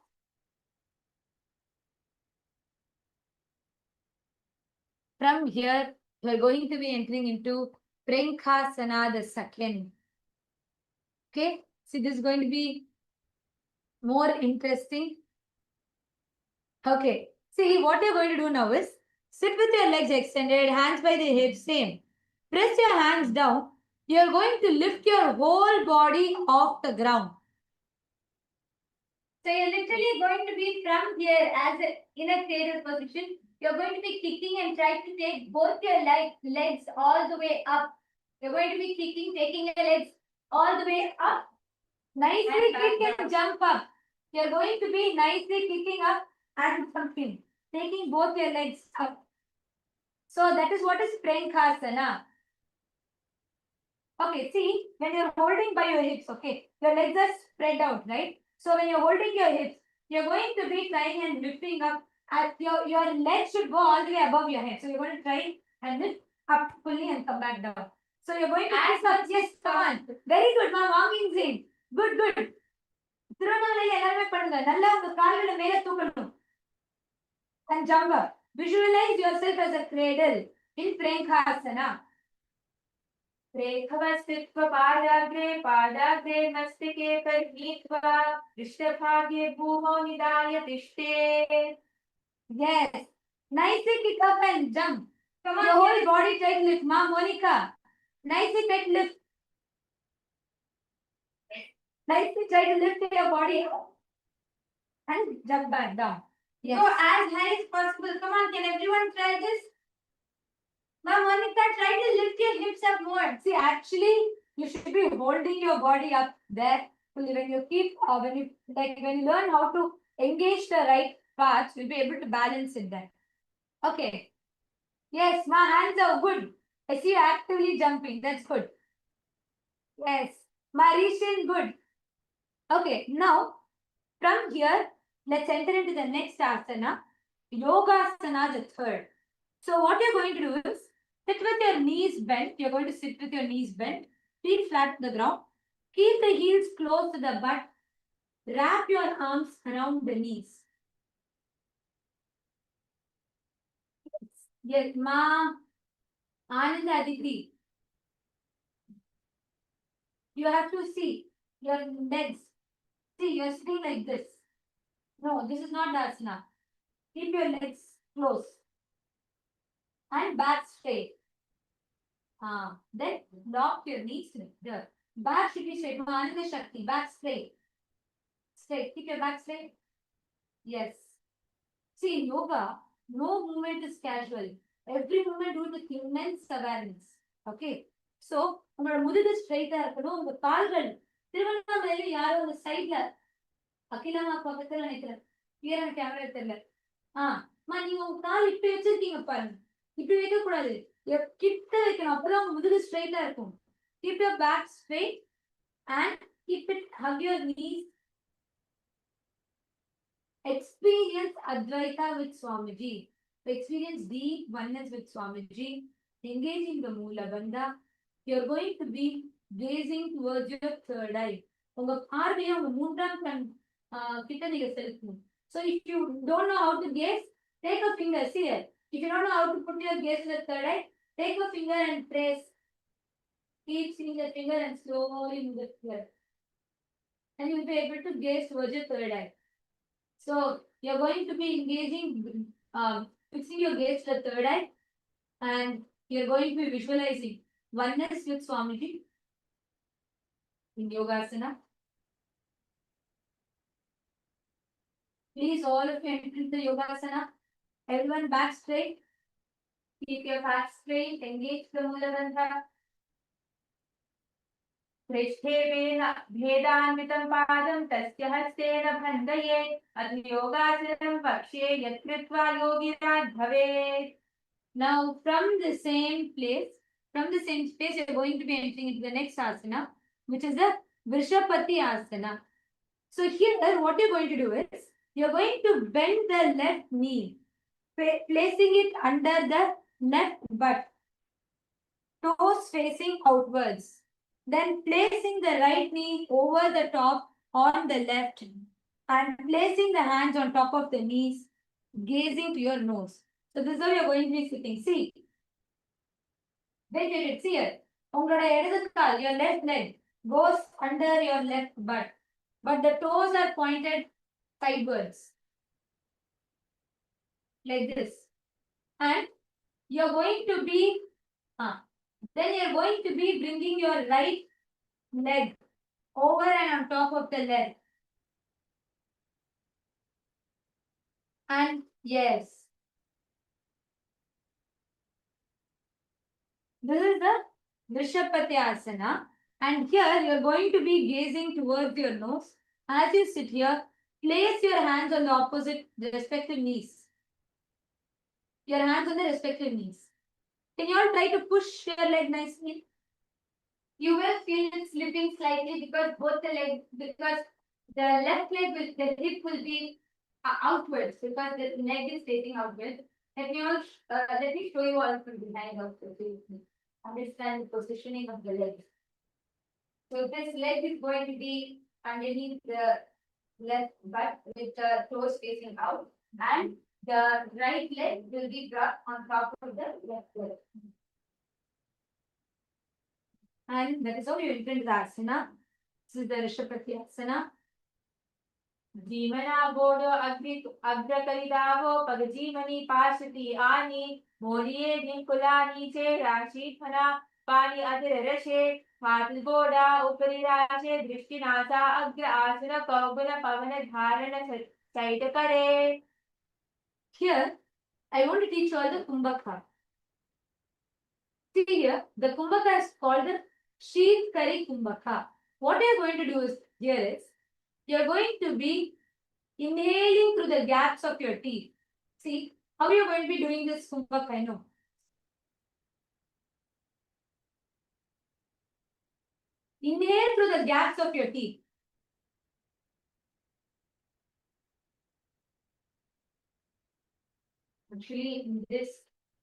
From here, we are going to be entering into Prankhasana, the second. Okay, so this is going to be more interesting. Okay, see what you're going to do now is sit with your legs extended, hands by the hips, same. Press your hands down. You're going to lift your whole body off the ground. So you're literally going to be from here in a cradle position. You're going to be kicking and try to take both your legs all the way up. You're going to be kicking, taking your legs all the way up. Nicely kick and jump up. You're going to be nicely kicking up and jumping, taking both your legs up. So that is what is Prankhasana. Okay, see, when you're holding by your hips, okay, your legs are spread out, right? So when you're holding your hips, you're going to be trying and lifting up. Your legs should go all the way above your head. So you're going to try and lift up fully and come back down. So you're going to press up. Yes, come on. Very good, ma'am. Amazing. Good, good. And jump up. Visualize yourself as a cradle in Prankhasana. पादाग्रे मस्तके परिणीत्वा पृष्ठभागे भूमौ निधाय तिष्ठेत्. Yes. Nicely kick up and jump. Come on. Your whole body tight lift. Ma Monica. Nicely tight lift. Nicely try to lift your body up and jump back down. Yes. Go as high as possible. Come on, can everyone try this? Ma'am Monica, try to lift your hips up more. See, actually, you should be holding your body up there. When you when you learn how to engage the right parts, you'll be able to balance it there. Okay. Yes, my hands are good. I see you actively jumping. That's good. Yes. Marishan, good. Okay, now from here, let's enter into the next asana, Yogasana, the third. So what you're going to do is sit with your knees bent. You're going to sit with your knees bent, feet flat to the ground. Keep the heels close to the butt. Wrap your arms around the knees. Yes, Ma, Anand Aditi. You have to see your legs. See, you're sitting like this. No, this is not the asana. Keep your legs close and back straight. Then lock your knees there. Back should be straight. Ananda Shakti, back straight. Straight. Keep your back straight. Yes. See, in yoga, no movement is casual. Every movement do with immense awareness. Okay. So, உங்களோட முதுகு ஸ்ட்ரைட்டா இருக்கணும். உங்க கால்கள் திருவண்ணாமலையில யாரோ உங்க சைட்ல அகிலாமா பக்கத்துல நினைக்கிறேன். கிளியரா கேமரா தெரியல. நீங்க உங்க கால் இப்படி வச்சிருக்கீங்க பாருங்க. இப்படி வைக்க கூடாது. கிட்ட வைக்கணும். அப்பதான் உங்க முதுகு ஸ்ட்ரைட்டா இருக்கும். Keep your back straight and keep it, hug your knees. Experience Advaita with Swamiji. Experience deep oneness with Swamiji. Engaging the Moola Bandha. You're going to be gazing towards your third eye. உங்க பார்வையை உங்க மூன்றாம் கண் கிட்ட நீங்க செலுத்தணும். So if you don't know how to gaze, take a finger. See it. If you don't know how to put your gaze to the third eye, take a finger and trace. Keep seeing the finger and slowly move the finger. And you'll be able to gaze towards your third eye. So you're going to be engaging, fixing your gaze to the third eye, and you're going to be visualizing oneness with Swamiji in Yogasana. Please, all of you enter into Yogasana. Everyone back straight. Keep your back straight. Engage the Moola Bandha. पृष्ठे भेदान्वितं पादं तस्य हस्तेन बन्धयेत् अथ योगासनं पक्षे यत् कृत्वा योगिरात् भवेत्. Now, from the same place, you're going to be entering into the next asana, which is the Vrishapati asana. So here, what you're going to do is, you're going to bend the left knee, placing it under the left butt, toes facing outwards. Then placing the right knee over the top on the left and placing the hands on top of the knees, gazing to your nose. So this is how you're going to be sitting. See. Wait, see here. Your left leg goes under your left butt, but the toes are pointed sidewards. Like this. And you're going to be, then you're going to be bringing your right leg over and on top of the leg. And yes. This is the Vrishapati asana. And here you're going to be gazing towards your nose. As you sit here, place your hands on the opposite, the respective knees. Your hands on the respective knees. Can you all try to push your leg nicely? You will feel it slipping slightly because the left leg the hip will be outwards because the leg is facing outwards. Let me show you all from behind also so you can understand the positioning of the leg. So this leg is going to be underneath the left butt with the toes facing out, and the right leg will be brought on top of the left leg. And that is how you enter the asana. This is the Vrishapati asana. जीवना बोडो अग्रकलिदावो पगजीवनी पाशति आनी मोरिये निकुला नीचे राशि फना पानी अधर रशे मातल बोडा उपरि राशे दृष्टिनासा अग्र आसन कौगुल पवन धारण सैट करे. Here, I want to teach you all the Kumbhaka. See here, the Kumbhaka is called the Sheath Kari Kumbhaka. What you're going to do here is, you're going to be inhaling through the gaps of your teeth. See, how you're going to be doing this Kumbhaka, I know. Inhale through the gaps of your teeth. Actually, in this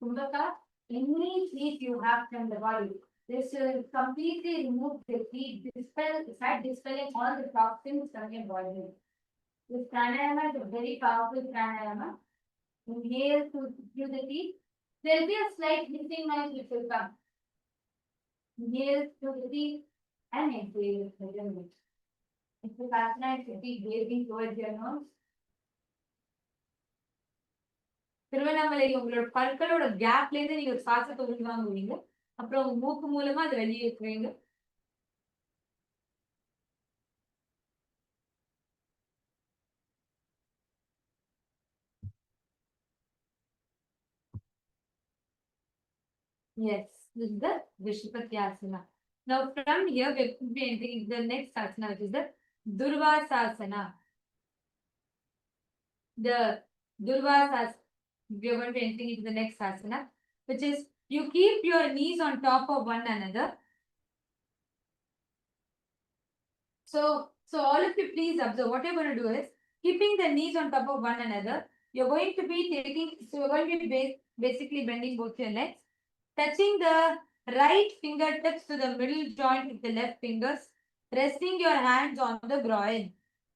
Kumbhaka, any heat you have from the body. This will completely remove the heat, start dispelling all the toxins from your body. This pranayama is a very powerful pranayama. Inhale through the teeth. There will be a slight hissing noise which will come. Inhale through the teeth and exhale through the nose. If the asana is keep gazing towards your nose. Tiruvannamalai உங்களோட பற்களோட கேப்ல இருந்து நீங்க ஒரு சுவாசத்தை உள்வாங்குவீங்க. அப்புறம் உங்க மூக்கு மூலமா அதை வெளியேற்றுவீங்க. Yes, this is the Vishupatyasana. Now from here we are entering the next asana, which is the Durvasasana. The Durvasasana, we are going to enter into the next asana, which is you keep your knees on top of one another. So all of you please observe what you're going to do is keeping the knees on top of one another. You're going to be you're going to be basically bending both your legs, touching the right fingertips to the middle joint with the left fingers, resting your hands on the groin.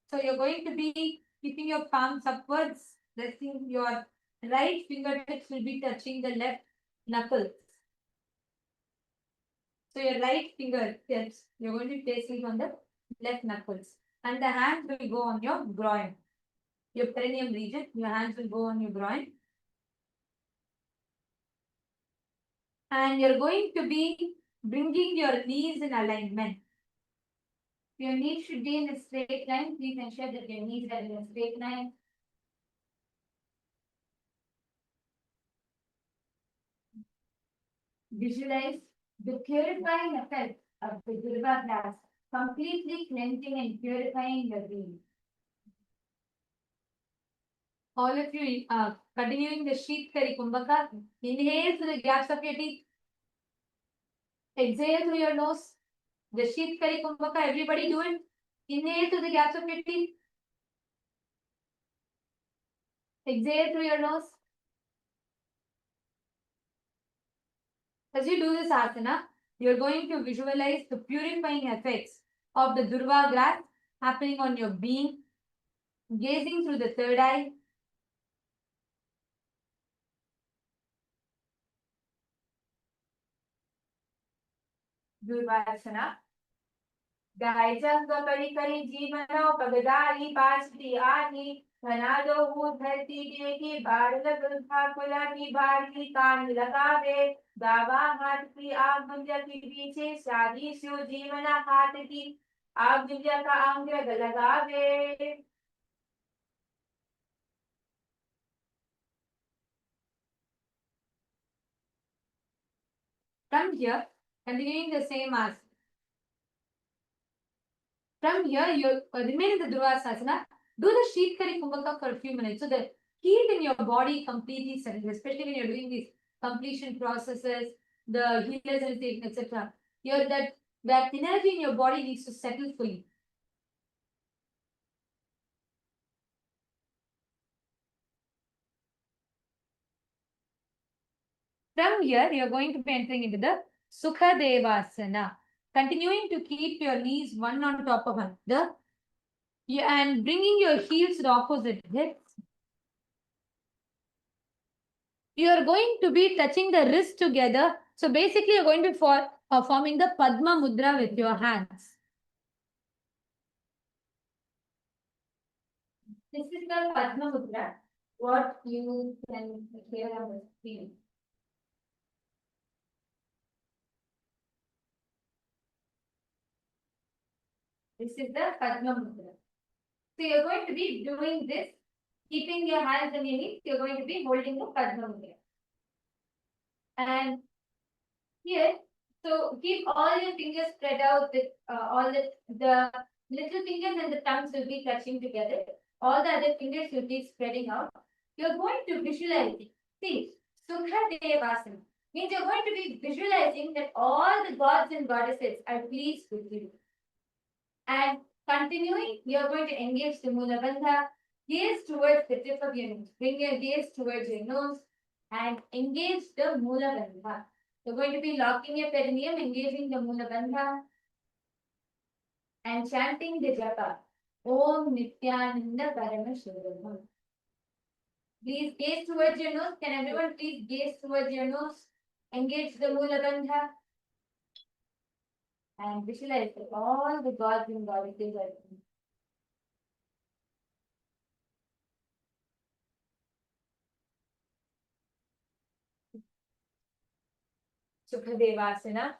So you're going to be keeping your palms upwards, resting your right fingertips will be touching the left knuckles. So your right fingertips, you're going to be placing on the left knuckles, and the hands will go on your groin, your perineum region. Your hands will go on your groin, and you're going to be bringing your knees in alignment. Your knees should be in a straight line. Please ensure that your knees are in a straight line. Visualize the purifying effect of the Durva glass, completely cleansing and purifying your being. All of you continuing the Sheet Kari Kumbhaka, inhale through the gaps of your teeth. Exhale through your nose. The Sheet Kari Kumbhaka, everybody do it. Inhale through the gaps of your teeth. Exhale through your nose. As you do this asana, you're going to visualize the purifying effects of the Durva grass happening on your being, gazing through the third eye. Durvasana. Gaijanga kari kari jeevano pagadari pasri ani Dhanado ho dharti deki bharala gulha kula ki bharti kaan lagave दावा हाथ की आग गुंजा के पीछे शादी शिव जीवना हाथ की आग गुंजा का अंग लगावे. From here, continuing the same as. From here, you remain in the Durvasasana. Do the Sheet Kari Kumbhaka for a few minutes so that heat in your body completely settles, especially when you're doing these completion processes, the healers and etc. That energy in your body needs to settle fully. From here, you're going to be entering into the Sukha Devasana. Continuing to keep your knees one on top of another and bringing your heels to the opposite hips. You are going to be touching the wrists together. So basically, you're going to be forming the Padma Mudra with your hands. This is the Padma Mudra, what you can hear on the screen. This is the Padma Mudra. So you're going to be doing this, keeping your hands on your knees. You're going to be holding the Padma Mudra. And here, so keep all your fingers spread out. All the little fingers and the thumbs will be touching together. All the other fingers will be spreading out. You're going to visualize it. See, Sukha Devasana means you're going to be visualizing that all the gods and goddesses are pleased with you. And continuing, you're going to engage the Mula Bandha, gaze towards the tip of your nose. Bring your gaze towards your nose. and engage the Mula Bandha. You're going to be locking your perineum, engaging the Mula Bandha and chanting the japa. Om Nithyananda Paramashiva. Please gaze towards your nose. Can everyone please gaze towards your nose? Engage the Mula Bandha and visualize that all the gods and goddesses are in. Sukhadevasana.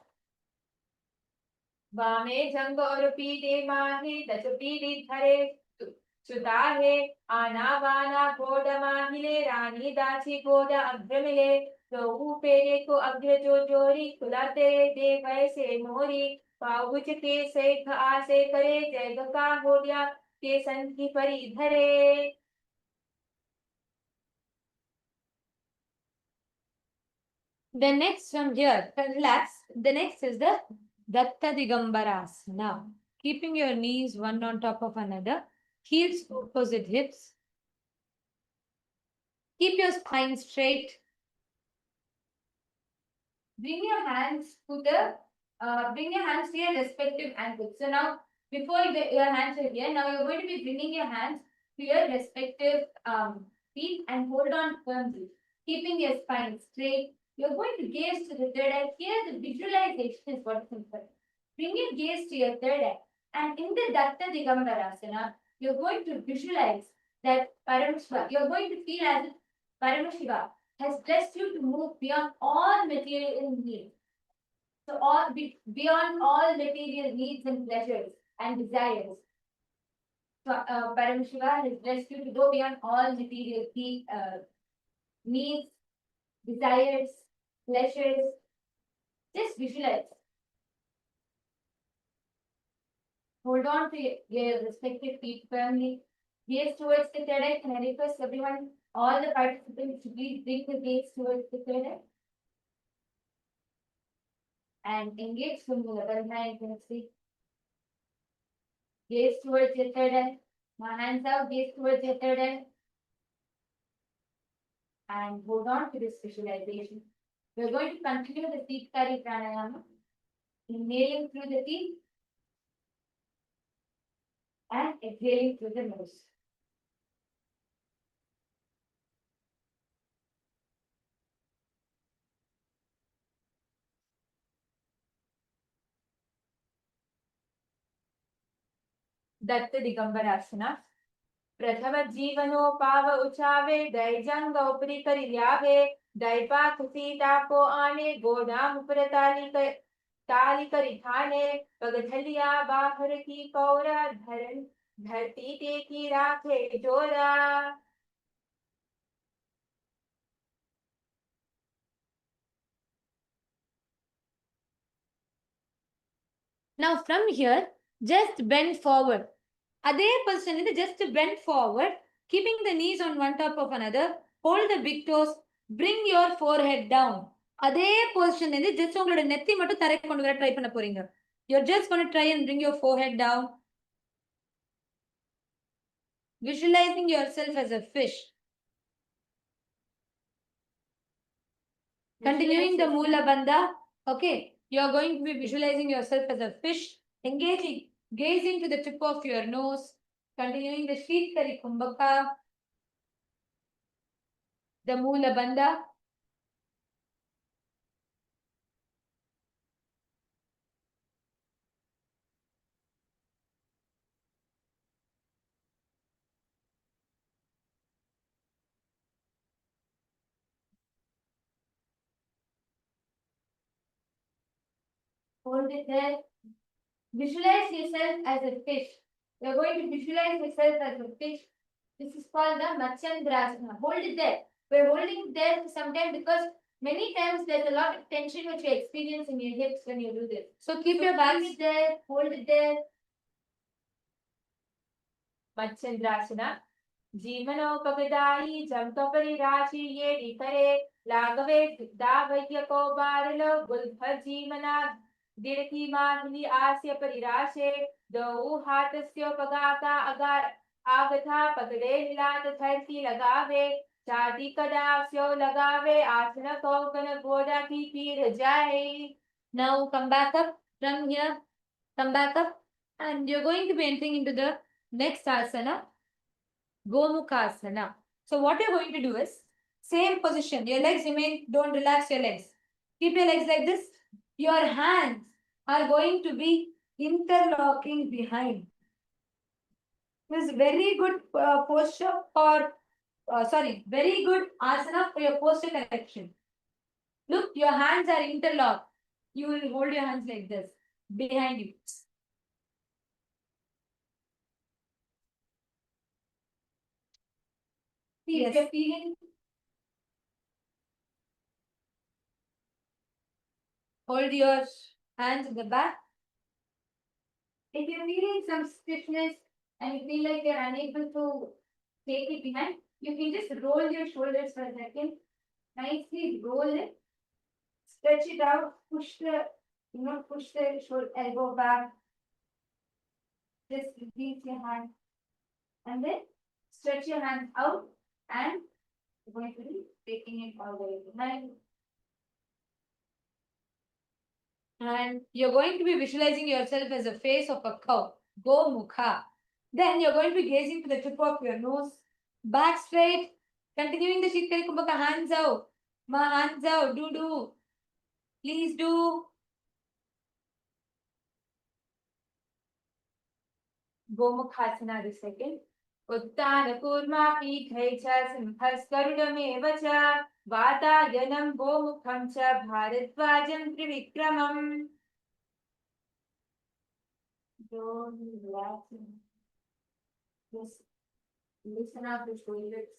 वामे जंग और पीले माहे दच पीली धरे सुता है आना वाना गोड माहिले रानी दासी गोड अग्र मिले तो पेरे को अग्र जो जोरी खुला तेरे दे वैसे मोरी पाउच के सेख आसे करे जय का गोडिया के संधि परी धरे. The next from here, relax. The next is the Datta Digambarasana. Keeping your knees one on top of another, heels opposite hips. Keep your spine straight. Bring your hands to your respective ankles. So now, before your hands are here, now you're going to be bringing your hands to your respective feet and hold on firmly, keeping your spine straight. You're going to gaze to the third eye. Here, the visualization is what is important. Bring your gaze to your third eye, and in the Datta Digambarasana, you're going to visualize that Paramashiva. You're going to feel as if Paramashiva has blessed you to move beyond all material needs. So beyond all material needs and pleasures and desires. So Paramashiva has blessed you to go beyond all material needs, desires, pleasures. Just visualize. Hold on to your respective feet firmly. Gaze towards the third eye. Can I request everyone, all the participants, to please bring the gaze towards the third eye? And engage from the other hand. Can you see? Gaze towards your third eye. My hands out. Gaze towards your third eye. And hold on to this visualization. We're going to continue the Teethkari Pranayama. Inhaling through the teeth and exhaling through the nose. Dutt दिगंबरासना. प्रथम जीवनो पाव उचावे दय जंग उपरी करी ल्यावे दैपा कुसीता को आने गोदाम उपर ताली करी थाने पगथलिया बाहर की कौरा धरन धरती ते की राखे जोरा. Now from here, just bend forward. Adhe position is just bend forward, keeping the knees on one top of another. Hold the big toes. Bring your forehead down. Adhe position is just உங்களோட நெத்தி மட்டும் தரைக்கு கொண்டு வர try பண்ண போறீங்க. You're just going to try and bring your forehead down. Visualizing yourself as a fish. Continuing the Mula Bandha. Okay. You're going to be visualizing yourself as a fish, engaging, gazing to the tip of your nose, continuing the Sheetkari Kumbhaka, the Mula Bandha. Hold it there. Visualize yourself as a fish. You're going to visualize yourself as a fish. This is called the Matsyandrasana. Hold it there. We're holding it there for some time because many times there's a lot of tension which you experience in your hips when you do this. So keep your hold hands it there, hold it there. मत्स्यन्द्रासना. जीवनोपगदाई जमकपरी राशि ये करे लागवे दावह्य को बारलो गुलभर जीवना दिरकी माहिनी आस्य परिराशे दो हाथस्योपगाता अगार आगथा पगड़े हिलात धरती लगावे चाटी कदास्यो लगावे आसन कौकन गोदा की पीर जाए. Now come back up from here. Come back up. And you're going to be entering into the next asana, Gomukhasana. So what you're going to do is, same position. Your legs remain, don't relax your legs. Keep your legs like this. Your hands are going to be interlocking behind. This is very good posture for, very good asana for your posture correction. Look, your hands are interlocked. You will hold your hands like this, behind you. See, if you're feeling, hold your hands in the back. If you're feeling some stiffness and you feel like you're unable to take it behind, you can just roll your shoulders for a second. Nicely roll it. Stretch it out. Push the shoulder elbow back. Just release your hand. And then stretch your hands out and you're going to be taking it all the way behind. And you're going to be visualizing yourself as a face of a cow. Go mukha. Then you're going to be gazing to the tip of your nose. Back straight. Continuing the Shitkari Kumbhaka. Hands out. Ma hands out. Do. Please do. Gomukhasana the second. Uttana kurma pithai cha simhaskarudame vacha vatayanam gomukham cha bharadvajam trivikramam. Don't relax. Just listen up the shoulders.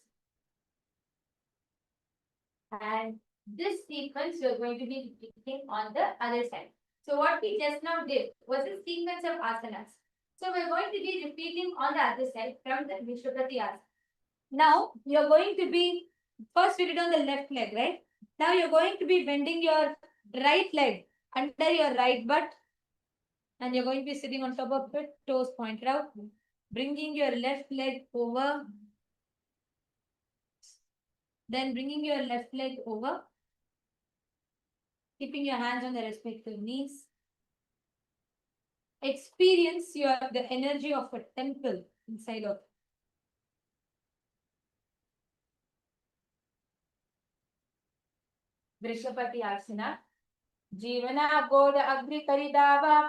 And this sequence we are going to be repeating on the other side. So what we just now did was a sequence of asanas. So we're going to be repeating on the other side from the Vishwapati asana. Now you're going to be, first we did on the left leg, right? Now you're going to be bending your right leg under your right butt. And you're going to be sitting on top of it, toes pointed out. Bringing your left leg over. Then bringing your left leg over. Keeping your hands on the respective knees. Experience the energy of a temple inside of Vrishapati asana. Jivana god agri karidava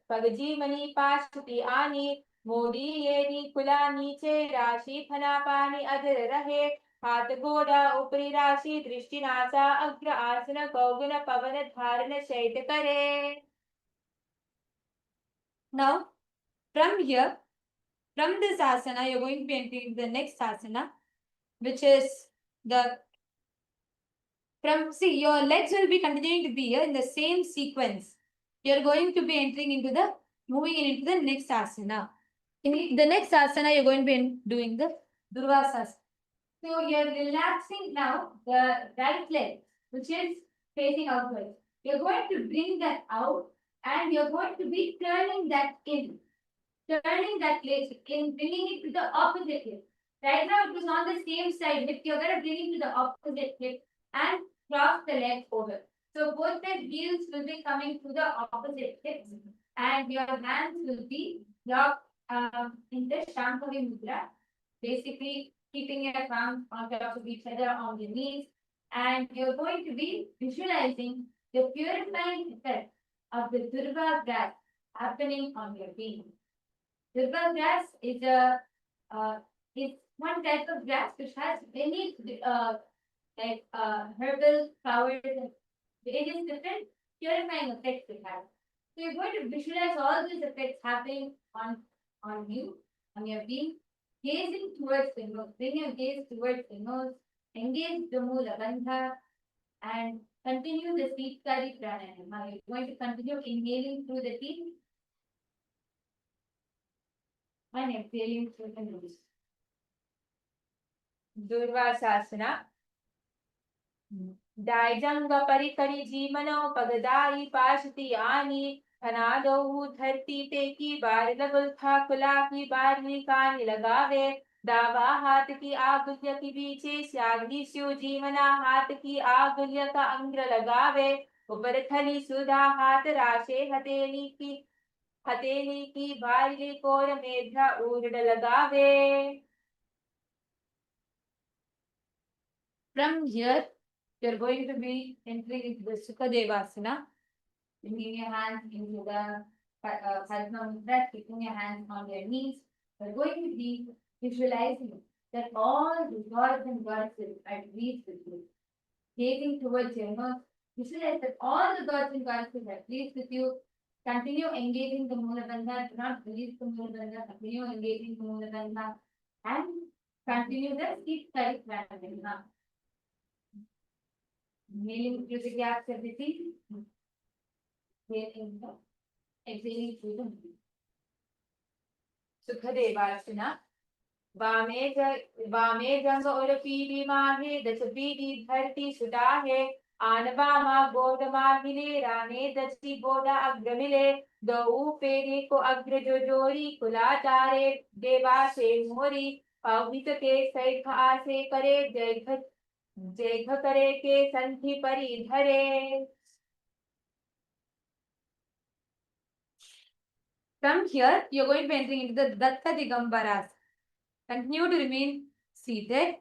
pagajimani pashti ani modi yeni kula niche rashi phana pani adhar rahe हाथ घोड़ा ऊपरी राशि दृष्टि NASA अग्र आसन गौगुण पवन धारण शैत करे. Now from here, from this asana, you're going to be entering the next asana, which is your legs will be continuing to be here in the same sequence. You're going to be moving into the next asana. In the next asana, you're going to be doing the Durvasasana. So you're relaxing now the right leg, which is facing outwards. You're going to bring that out and you're going to be turning that in. Turning that leg in, bringing it to the opposite hip. Right now it was on the same side hip. You're going to bring it to the opposite hip and cross the legs over. So both the heels will be coming to the opposite hips and your hands will be locked in the Shambhavi Mudra. Basically, keeping your palms on top of each other on your knees. And you're going to be visualizing the purifying effect of the Durva grass happening on your being. Durva grass is one type of grass which has many herbal powers and various different purifying effects it has. So you're going to visualize all these effects happening on you, on your being. Gazing towards the nose, bring your gaze towards the nose, engage the Mula Bandha, and continue the Shitkari Pranayama. You're going to continue inhaling through the teeth and exhaling through the nose. Durvasasana. Daijanga parikari jimano pagadai pashti ani धनादो धरती ते की बार लगुल था खुला की बार कान लगावे दावा हाथ की आगुल्य के पीछे श्यागली शिव जीवना हाथ की आगुल्य का अंग्र लगावे ऊपर थली सुधा हाथ राशे हथेली की भारी कोर मेघा ऊर्ड लगावे. From here, you're going to be entering into the Sukadevasana. Bringing your hands into the Padma Mudra, keeping your hands on your knees. We're going to be visualizing that all the gods and goddesses are pleased with you. Gazing towards your nose, visualize that all the gods and goddesses are pleased with you. Continue engaging the Mooladanda, do not release the Mooladanda, continue engaging the Mooladanda, and continue the Seat Kari Pranayama. Kneeling through the gaps of the feet. Exhaling through the mouth. सुखदेवासना. वामे जंग और पीली माहे दस पीली धरती सुता है. आनवामा गोद माहिले राने दसी गोदा अग्र मिले. दो फेरे को अग्र जो जोरी कुला तारे देवा से मोरी. पवित के सैख आसे करे जय करे के संधि परी धरे. From here, you're going to be entering into the Datta Digambaras. Continue to remain seated.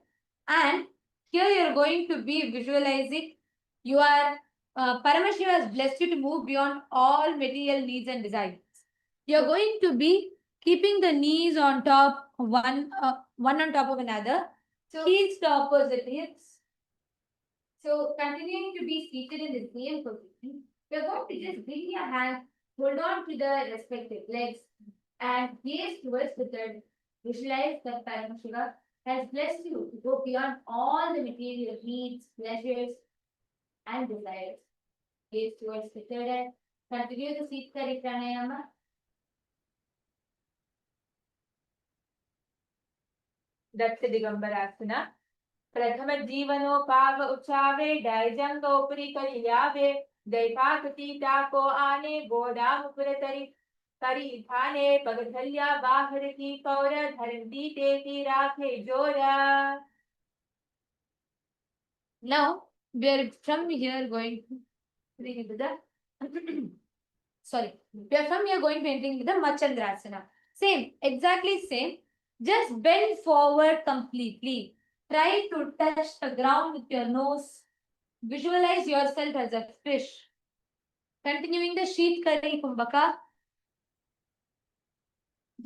And here you're going to be visualizing your Paramashiva has blessed you to move beyond all material needs and desires. You're going to be keeping the knees on top, one on top of another. So, Heels to opposite hips. so continuing to be seated in the same position, you're going to just bring your hands, hold on to the respective legs, and gaze towards the third. Visualize that Paramashiva has blessed you to go beyond all the material needs, pleasures, and desires. Gaze towards the third eye. Continue the Seat Kari Pranayama. Dutt दिगंबरासना. प्रथम जीवनोपाव उचावे डायजंग उपरी करी लावे. दैपाकती को आने गोदा मुकुर तरी थाने पगथलिया बाहर की कौर धरती तेती राखे जोरा. Now, we are from here going to bring into the sorry. We are from here going to entering into the Machandrasana. Same, exactly same. Just bend forward completely. Try to touch the ground with your nose. Visualize yourself as a fish. Continuing the Sheet Kari Kumbhaka.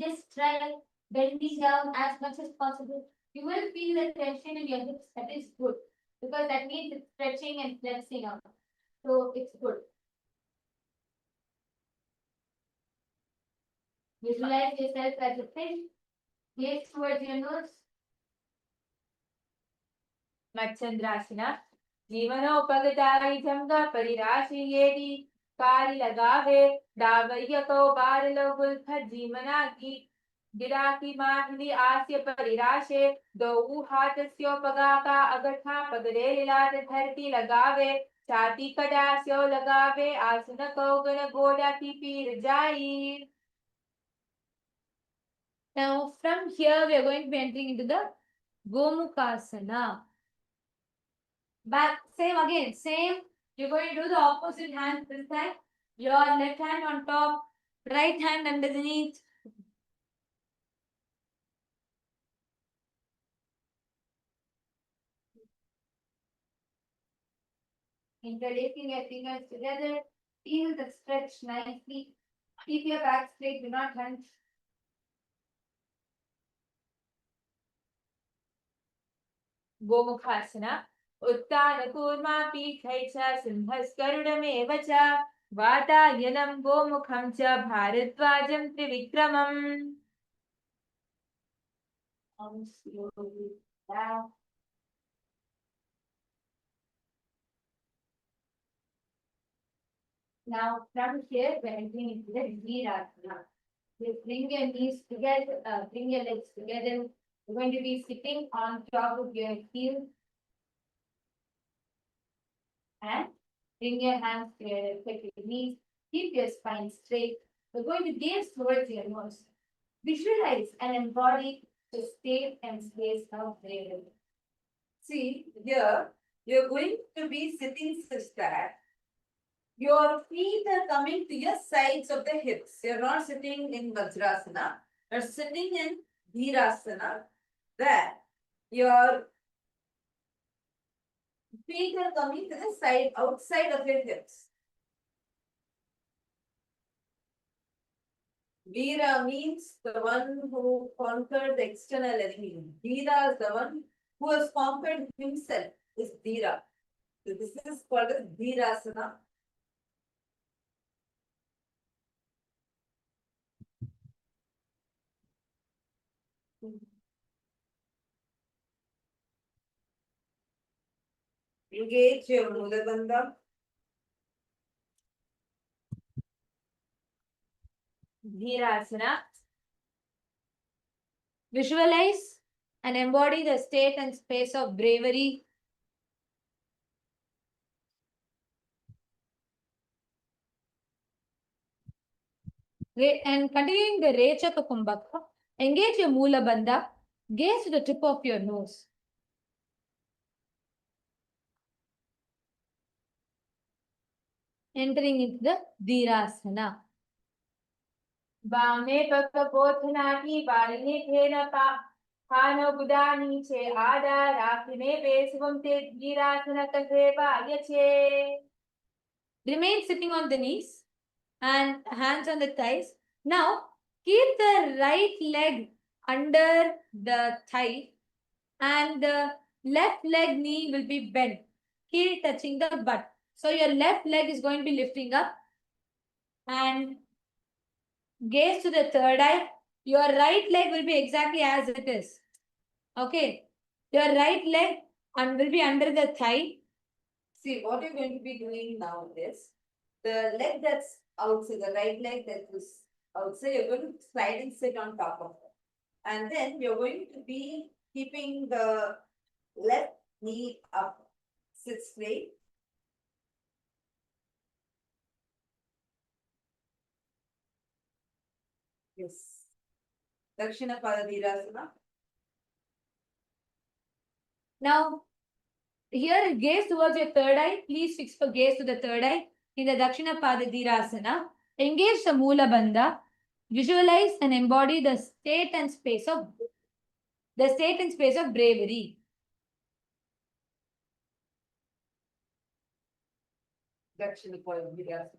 Just try bending down as much as possible. You will feel the tension in your hips. That is good because that means it's stretching and flexing out. So it's good. Visualize yourself as a fish. Gaze towards your nose. मच्छंद्रासना. जीवनोपगताई जंगा परिराशि येदी कारी लगावे. दावैया को बार लो Gulf जीवना की गिरा की माहली आस्य परिराशे. दो हाथ स्योपगा का अगठा पगरे लिलाट धरती लगावे. छाती कड़ा स्यो लगावे आसन को गण गोला की पीर जाई. Now, from here, we are going to be entering into the Gomukhasana. Back, same again, same. You're going to do the opposite hand this time. Your left hand on top, right hand underneath. Interlacing your fingers together. Feel the stretch nicely. Keep your back straight. Do not hunch. गोमुखासना. उत्तान कूर्मा पीठै च सिंहस्करुडमेव च. वातायनं गोमुखं च भारद्वाजं त्रिविक्रमम्. Slowly down. Now, from here, we're entering into the Virasana. You bring your knees together, bring your legs together. You're going to be sitting on top of your heels. And bring your hands to your respective knees. Keep your spine straight. We're going to gaze towards your nose. Visualize and embody the state and space of bravery. See, here you're going to be sitting such that your feet are coming to your sides of the hips. You're not sitting in Vajrasana, you're sitting in Dhirasana. There, your feet are coming to the side, outside of your hips. Veera means the one who conquered the external enemy. Dhira is the one who has conquered himself, is Dhira. So this is called as Dhirasana. Engage your Mulabandha. Dhirasana. Visualize and embody the state and space of bravery. And continuing the Rechaka Kumbhaka, engage your Mula Bandha, gaze to the tip of your nose. Entering into the Dhirasana. Bame Pakapotanaki, Barini Kenapa, Hano Budani Che Ada, Rakine Besum Te Girasana Kaseba Yache. Remain sitting on the knees and hands on the thighs. Now, keep the right leg under the thigh and the left leg knee will be bent, heel touching the butt. So your left leg is going to be lifting up and gaze to the third eye. Your right leg will be exactly as it is. Okay. Your right leg and will be under the thigh. See, what you're going to be doing now is the leg that's outside, the right leg that is outside, you're going to slide and sit on top of it. And then you're going to be keeping the left knee up, sit straight. Yes. Dakshina Padadirasana. Now, here gaze towards your third eye. Please fix for gaze to the third eye. In the Dakshina Padirasana, engage the Mula Bandha. Visualize and embody the state and space of bravery. Dakshina Padirasana.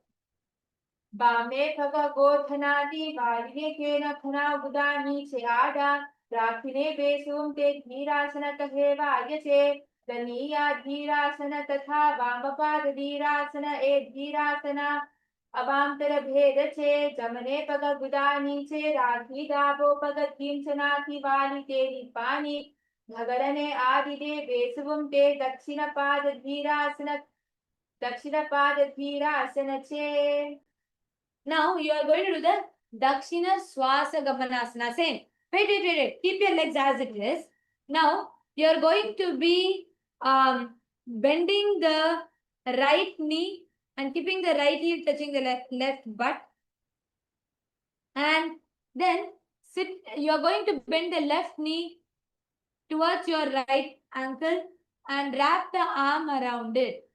Bame Pakapotanaki, Barini Kenapa, Budani Che Ada, Rakine Besum Te Girasana Kaseba Yache. Daniya Dhirasana Tatha Vamapad Dhirasana E Dhirasana Abamtara Bhedache Jamane Paga Gudani Che Rakhi Dabo Paga Kimsanati Vali Te Nipani Nagarane Adide Besuvum Te Dakshina Pada Dhirasana Che. Now you are going to do the Dakshina Swasa Gamanasana. Same. Wait. Keep your legs as it is. Now you are going to be bending the right knee and keeping the right heel touching the left butt. And then you are going to bend the left knee towards your right ankle and wrap the arm around it.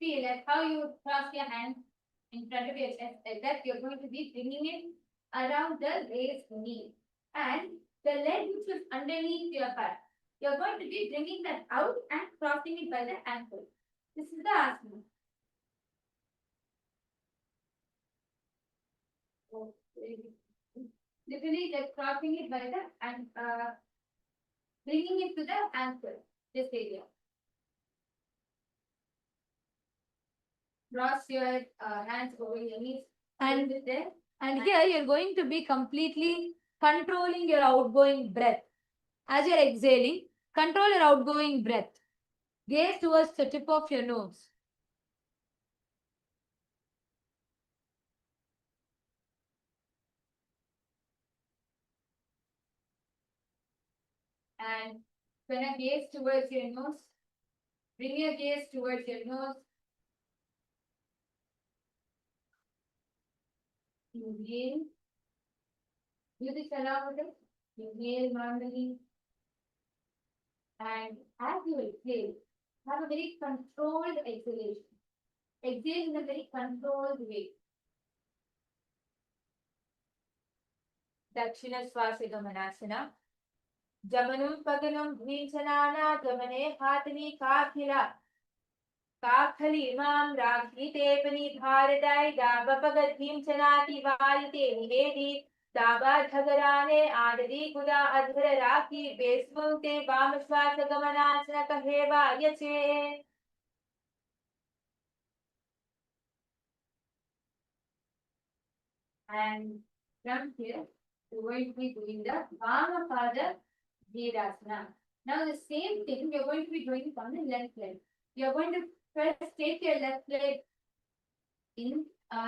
See, like how you cross your hand in front of your chest, like that, you're going to be bringing it around the raised knee. And the leg which is underneath your butt, you're going to be bringing that out and crossing it by the ankle. This is the asana. Literally, like crossing it by the and bringing it to the ankle, this area. Cross your hands over your knees And there. And here you're going to be completely controlling your outgoing breath. As you're exhaling, control your outgoing breath. Gaze towards the tip of your nose. And when I gaze towards your nose, bring your gaze towards your nose. Inhale. Do this along with it. Inhale normally. And as you exhale, have a very controlled exhalation. Exhale in a very controlled way. दक्षिण श्वास गमनासना जमनम पगनम भींचनाना गमने हाथनी काखिला काखली माम राखी तेपनी भारदाय दाब पगत भींचनाति वालिते निवेदी दाबा धगराने आदरी गुदा अधर राखी बेसवं ते वाम श्वास गमनासना कहेवा यचे And from here, we're going to be doing the Paramashiva Sena. Now the same thing you're going to be doing on the left leg. You're going to first take your left leg in.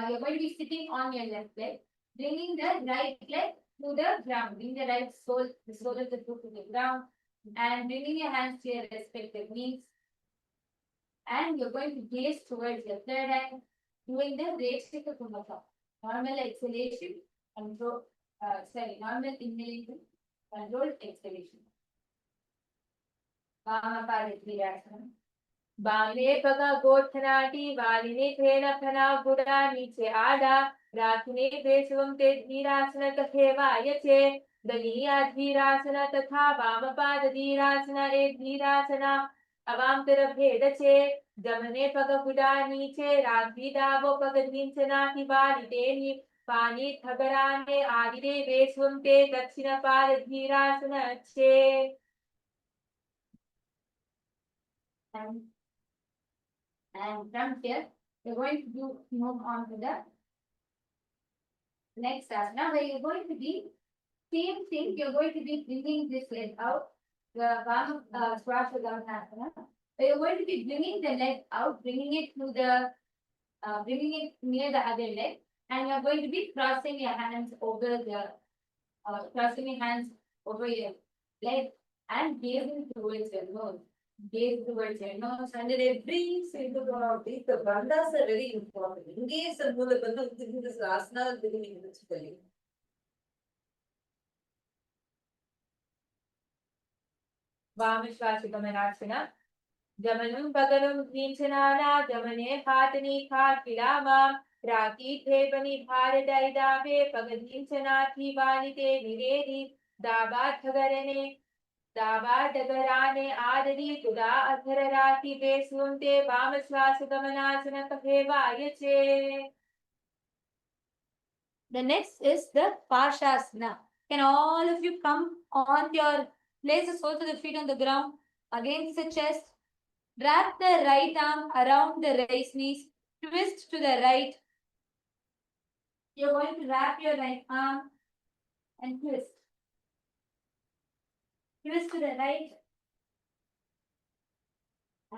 You're going to be sitting on your left leg, bringing the right leg to the ground. Bring the right sole, the sole of the foot to the ground, and bringing your hands to your respective knees. And you're going to gaze towards your third eye, doing the Rekshika Kumaka. Normal exhalation, normal inhalation, controlled exhalation. बाले पगा गोठनाटी वालिने थेना खना गुड़ा नीचे आड़ा राखने बेसवम ते धीरासन कथेवा यचे दलिया धीरासन तथा वामपाद धीरासन एक धीरासना अवाम तरफ भेदचे जमने पग गुड़ा नीचे राखी दावो पग धींचना की वालिते पानी थगराने आदिदे बेसवम ते दक्षिण पाद धीरासन अच्छे And from here, we're going to move on to the next asana where you're going to be same thing. You're going to be bringing this leg out, the asana. Where you're going to be bringing the leg out, bringing it near the other leg, and you're going to be crossing your hands over your leg and gazing towards your nose. Gaze towards your nose. And in every single one of these, the bandhas are very important. In case the bandha in this asana, beginning principally. वाम श्वास गमनासना जमनम पगनम भींचनाना जमने हाथनी खाकिलामा राकी थेपनी भारदाय दाबे पग भींचना थी वालिते निरेदी दाबा थगरने दाबा डगराने आदरी तुदा अधर राती बेसुमते वाम श्वास गमनासना कहेवा यचे The next is the Parshasana. Can all of you come on your place the soles of the feet on the ground against the chest? Wrap the right arm around the raised knees. Twist to the right. You're going to wrap your right arm and twist. Twist to the right.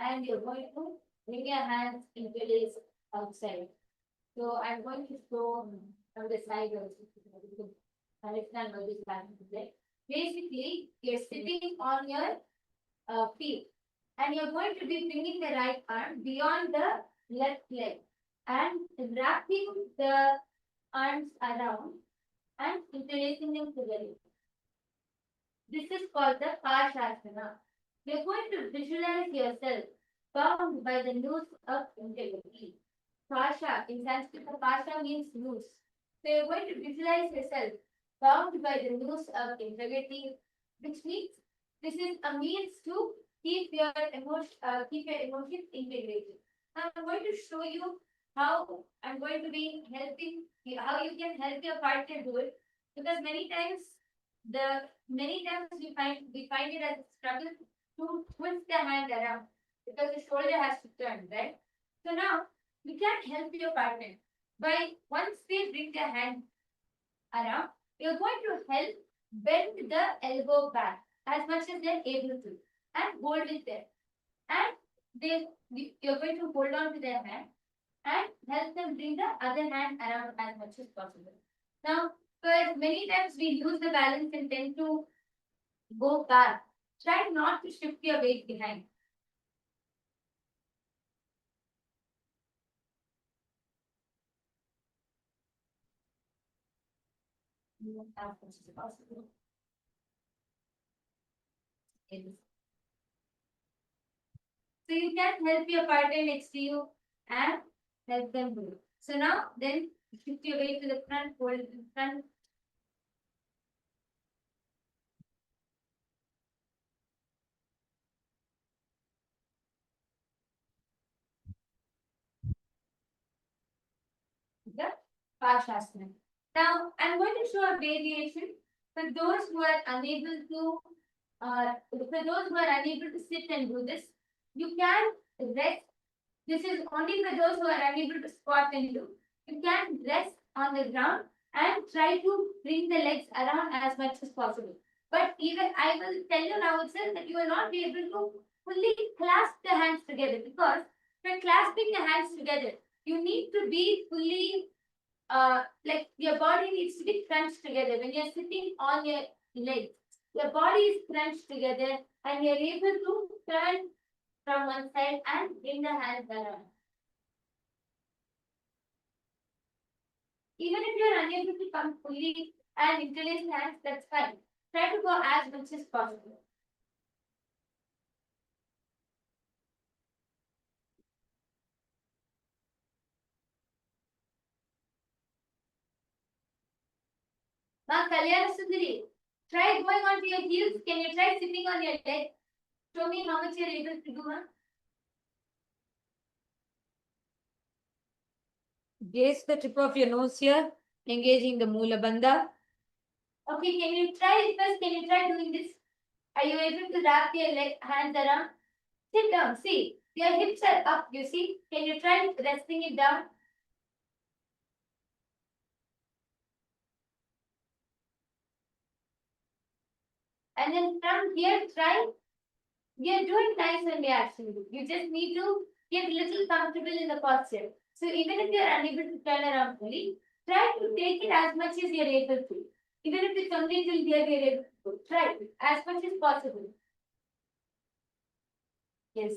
And you're going to bring your hands into this outside. So I'm going to show from the side of understand what this pattern is like. Basically, you're sitting on your feet and you're going to be bringing the right arm beyond the left leg and wrapping the arms around and interlacing them together. This is called the Parshasana. You're going to visualize yourself bound by the noose of integrity. Pasha, in Sanskrit, pasha means noose. So you're going to visualize yourself bound by the noose of integrity, which means this is a means to keep your emotions integrated. Now I'm going to show you how I'm going to be helping you, how you can help your partner do it. Because many times we find it as a struggle to twist the hand around because the shoulder has to turn, right? So now you can help your partner by once they bring their hand around, you're going to help bend the elbow back as much as they're able to and hold it there. And you're going to hold on to their hand and help them bring the other hand around as much as possible. Now, because many times we lose the balance and tend to go back, try not to shift your weight behind. as much as possible. Yes. So you can help your partner next to you and help them do it. So now then shift your weight to the front, hold it in front. The Parshasana. Now I'm going to show a variation for those who are unable to sit and do this. You can rest. This is only for those who are unable to squat and do. You can rest on the ground and try to bring the legs around as much as possible. But even I will tell you now itself that you will not be able to fully clasp the hands together, because when clasping the hands together, you need to be fully like your body needs to be crunched together. When you're sitting on your legs, your body is crunched together and you're able to turn from one side and bring the hands around. Even if you're unable to come fully and interlace the hands, that's fine. Try to go as much as possible. Now, Kalyana Sundari, try going onto your heels. Can you try sitting on your leg? Show me how much you're able to do, huh? Gaze the tip of your nose here, engaging the Mula Bandha. Okay, can you try it first? Can you try doing this? Are you able to wrap your hands around? Sit down, see. Your hips are up, you see. Can you try resting it down? And then from here, try. You're doing nice only actually. You just need to get a little comfortable in the posture. So even if you're unable to turn around fully, try to take it as much as you're able to. Even if it's only till here you're able to. Try as much as possible. Yes.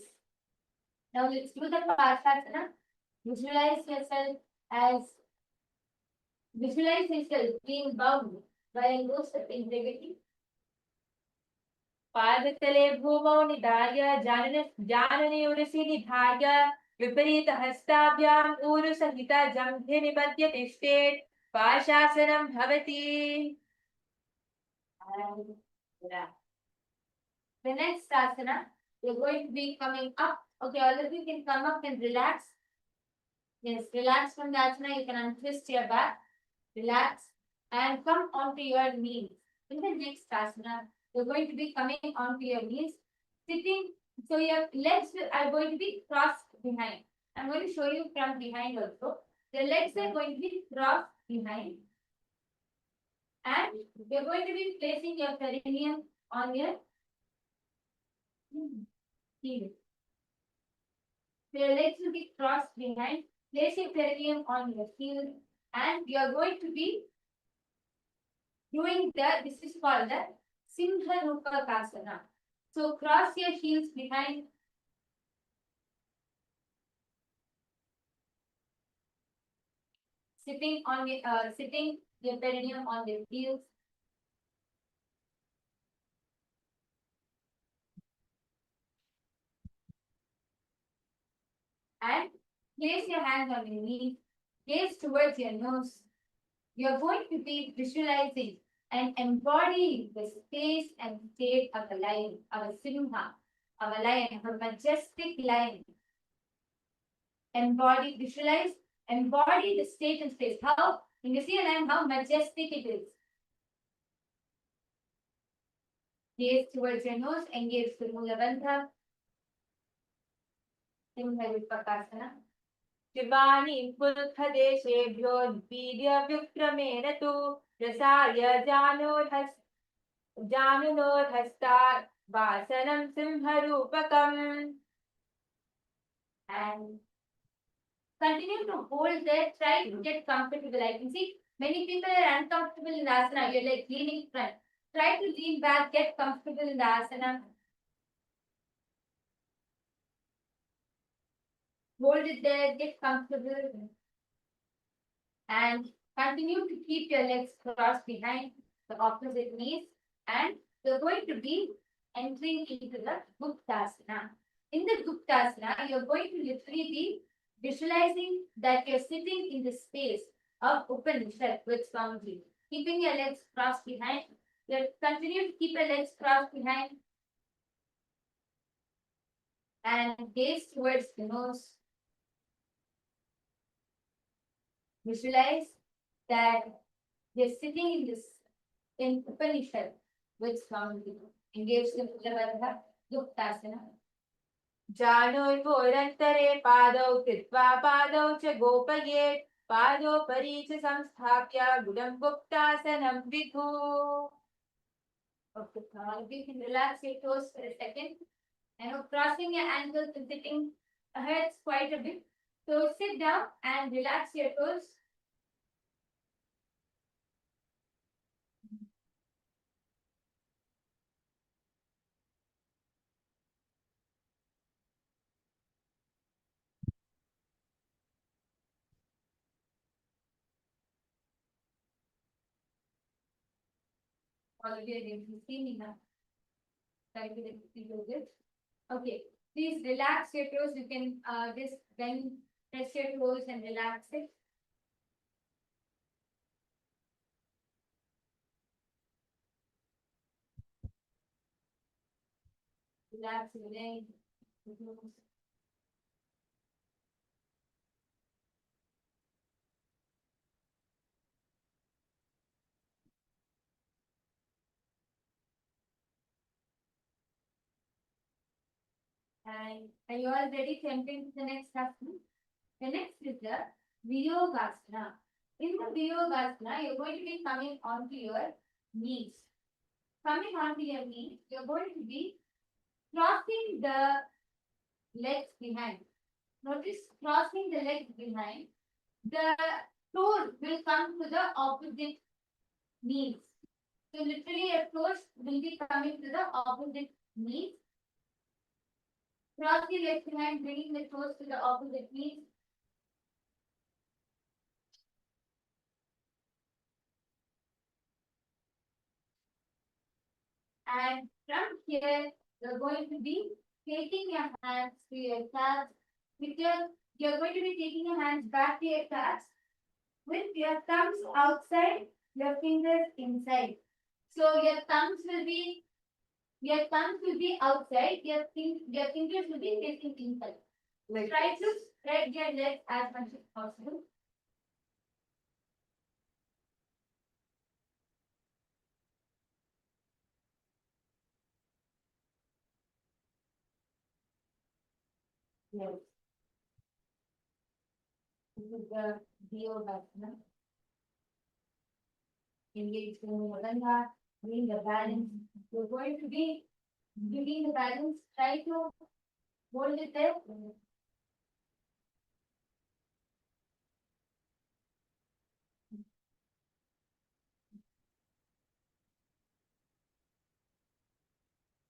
Now let's do the Parshasana. Visualize yourself as being bound by a ghost of integrity. पादतले भूमौ निधाय जानने उरसि निधाय विपरीत हस्ताभ्याम् ऊरु सहित जंघे निबध्य तिष्ठेत् पाशासनं भवति. And relax. The next asana, you're going to be coming up. Okay, all of you can come up and relax. Yes, relax from the asana. You can untwist your back, relax, and come onto your knees. In the next asana, you're going to be coming onto your knees, sitting. So your legs are going to be crossed behind. I'm going to show you from behind also. The legs are going to be crossed behind. And you're going to be placing your perineum on your heel. Your legs will be crossed behind. Place your perineum on your heel, and you're going to be doing this is called the Simha Rupa Kasana. So cross your heels behind. Sitting your perineum on your heels. And place your hands on your knees, gaze towards your nose. You're going to be visualizing and embodying the space and state of a lion, of a simha, of a lion, of a majestic lion. Visualize, embody the state and space. How, when you see a lion, how majestic it is. Gaze towards your nose, engage the Mula Bandha. Simha Vipakasana. शिवानि पुरुषदेशेभ्यो वीर्यविक्रमेण तु रसाय जानुनोर्हस्तात् वासनं सिंहरूपकम्. And continue to hold there. Try to get comfortable. I can see many people are uncomfortable in the asana. You're like leaning front. Try to lean back, get comfortable in the asana. Hold it there, get comfortable. And Continue to keep your legs crossed behind the opposite knees, and you're going to be entering into the Guptasana. In the Guptasana, you're going to literally be visualizing that you're sitting in the space of Upanishad with Swamiji, keeping your legs crossed behind. You continue to keep your legs crossed behind and gaze towards the nose. Visualize that you're sitting in this in Upanishad with Swamiji. Engage in Uttavardha Guptasana. जानुर्वोरन्तरे पादौ कृत्वा पादौ च गोपयेत् पादोपरि च संस्थाप्य गुडं गुप्तासनं Vidhu. Okay, you can relax your toes for a second. And crossing your ankles and sitting ahead quite a bit. So sit down and relax your toes. Already you can see me now. Okay, please relax your toes. You can just then press your toes and relax it. Relax your leg. And are you all ready to enter into the next asana? The next is the Viyogasana. In the Viyogasana, you're going to be coming onto your knees. Coming onto your knees, you're going to be crossing the legs behind. Notice crossing the legs behind. The toes will come to the opposite knees. So literally your toes will be coming to the opposite knees. Cross the legs behind, bringing the toes to the opposite knees. And from here, you're going to be taking your hands to your calves. You're going to be taking your hands back to your calves with your thumbs outside, your fingers inside. So your thumbs will be outside, your fingers will be facing inside. Try to spread your legs as much as possible. Yes. This is the Viyogasana. Engage in Mallakhamba, bring the balance. You're going to be bringing the balance. Try to hold it there.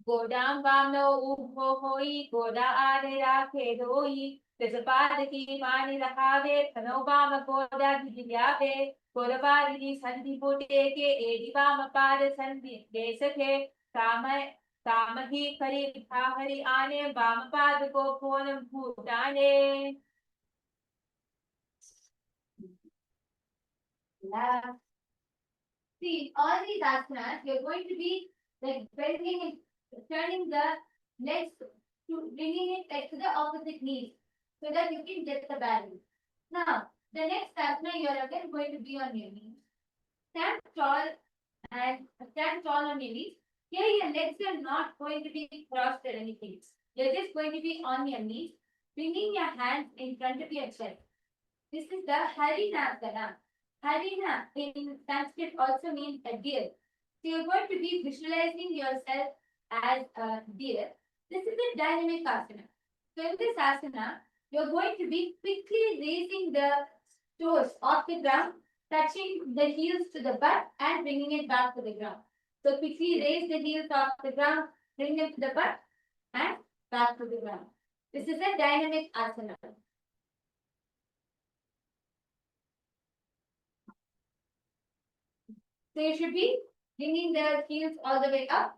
गोडां वामनो उभो होई गोडा आने राखे दोई तेजपाद की मानी रखावे तनो वाम गोडा गिरियावे गोरवारी की संधि पुटे के एडी वाम पाद संधि देशके काम काम ही करी हरि आने वाम पाद को phone भूटाने. Yeah. See, all these asanas, you're going to be like bending it, turning the legs to bringing it like to the opposite knees so that you can get the balance. Now, the next asana, you're again going to be on your knees. Stand tall and stand tall on your knees. Here, your legs are not going to be crossed or anything. You're just going to be on your knees, bringing your hands in front of your chest. This is the Harinasana. Harina in Sanskrit also means a deer. So you're going to be visualizing yourself as a deer. This is a dynamic asana. So in this asana, you're going to be quickly raising the toes off the ground, touching the heels to the butt and bringing it back to the ground. So quickly raise the heels off the ground, bring them to the butt and back to the ground. This is a dynamic asana. So you should be bringing the heels all the way up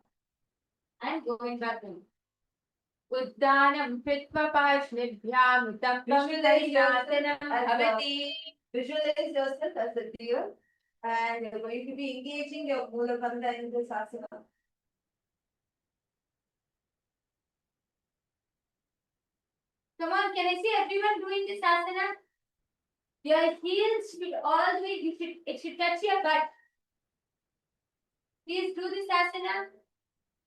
and going back down. Uddanam pitva pashvibhyam utampam Visualize yourself darshanam as bhavati. Visualize yourself as a deer and you're going to be engaging your Mallakhamba in this asana. Come on, can I see everyone doing this asana? Your heels should all the way, it should touch your butt. Please do this asana.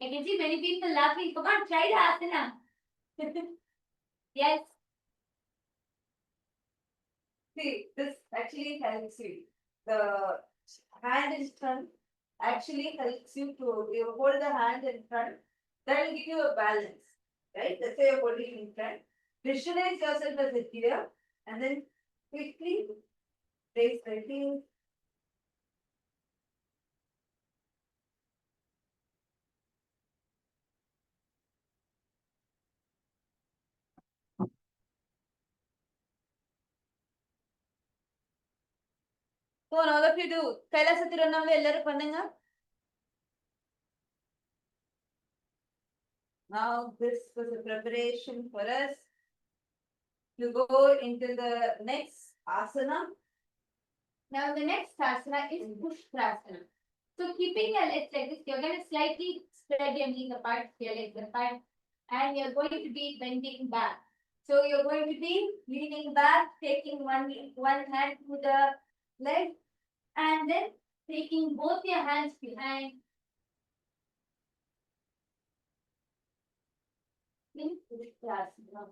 I can see many people laughing. Come on, try the asana. Yes. See, this actually helps you. The hand in front actually helps you to you hold the hand in front. That will give you a balance, right? That's why you're holding in front. Visualize yourself as a deer and then quickly raise the heel. So all of you do. Kailasa Tirunnamalai ellaru pannunga. Now this was a preparation for us to go into the next asana. Now the next asana is Pushkrasana. So keeping your legs like this, you're going to slightly spread your knees apart, your legs apart, and you're going to be bending back. So you're going to be leaning back, taking one hand to the leg, and then taking both your hands behind. In Pushkrasana.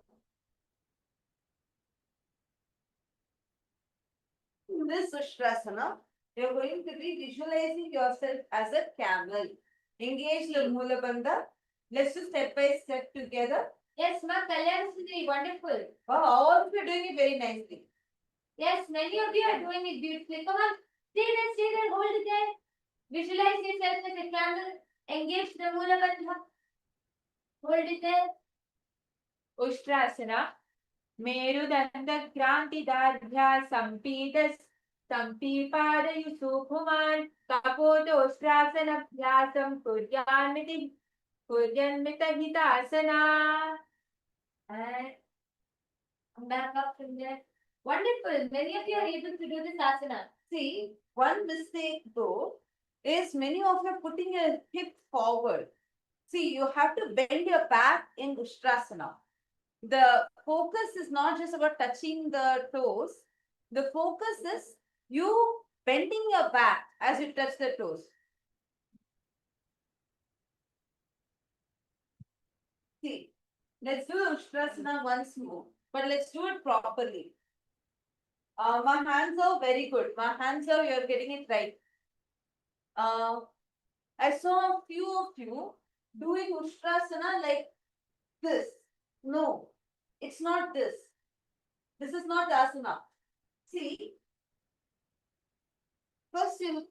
In this Ushtrasana, you're going to be visualizing yourself as a camel. Engage the Mula Bandha. Let's do step by step together. Yes, Ma Kalyana Sundari, wonderful. Wow, all of you are doing it very nicely. Yes, many of you are doing it beautifully. Come on, stay there, hold it there. Visualize yourself as a camel. Engage the Mula Bandha. Hold it there. Ushtrasana. Merudanda Grantidadhya Sampidas Sampipadayusu Bhuman Kapodoshtrasana Bhyasam Kuryanmita Hitasana. And back up from there. Wonderful. Many of you are able to do this asana. See, one mistake though is many of you are putting your hip forward. See, you have to bend your back in Ushtrasana. The focus is not just about touching the toes. The focus is you bending your back as you touch the toes. See, let's do Ushtrasana once more, but let's do it properly. My hands are very good. My hands are, you're getting it right. I saw a few of you doing Ushtrasana like this. No, it's not this. This is not asana. See, first you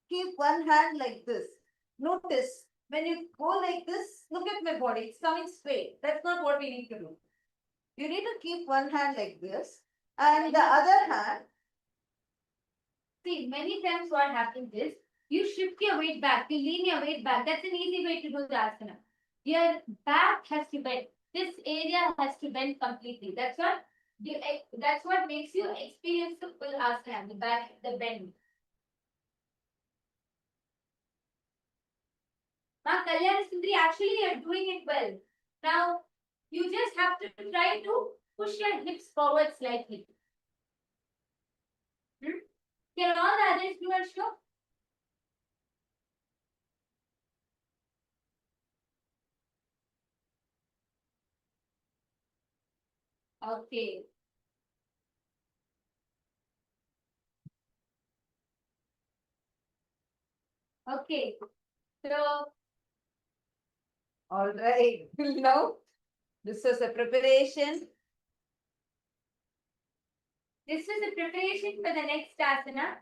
keep one hand like this. Notice when you go like this, look at my body, it's coming straight. That's not what we need to do. You need to keep one hand like this and the other hand. See, many times what happens is you shift your weight back, you lean your weight back. That's an easy way to do the asana. Your back has to bend. This area has to bend completely. That's what makes you experience the full asana, the back, the bend. Ma Kalyana Sundari, actually you're doing it well. Now, you just have to try to push your hips forward slightly. Can all the others do it, show? Okay. Okay. So, All right. Now, this was a preparation. this is a preparation for the next asana.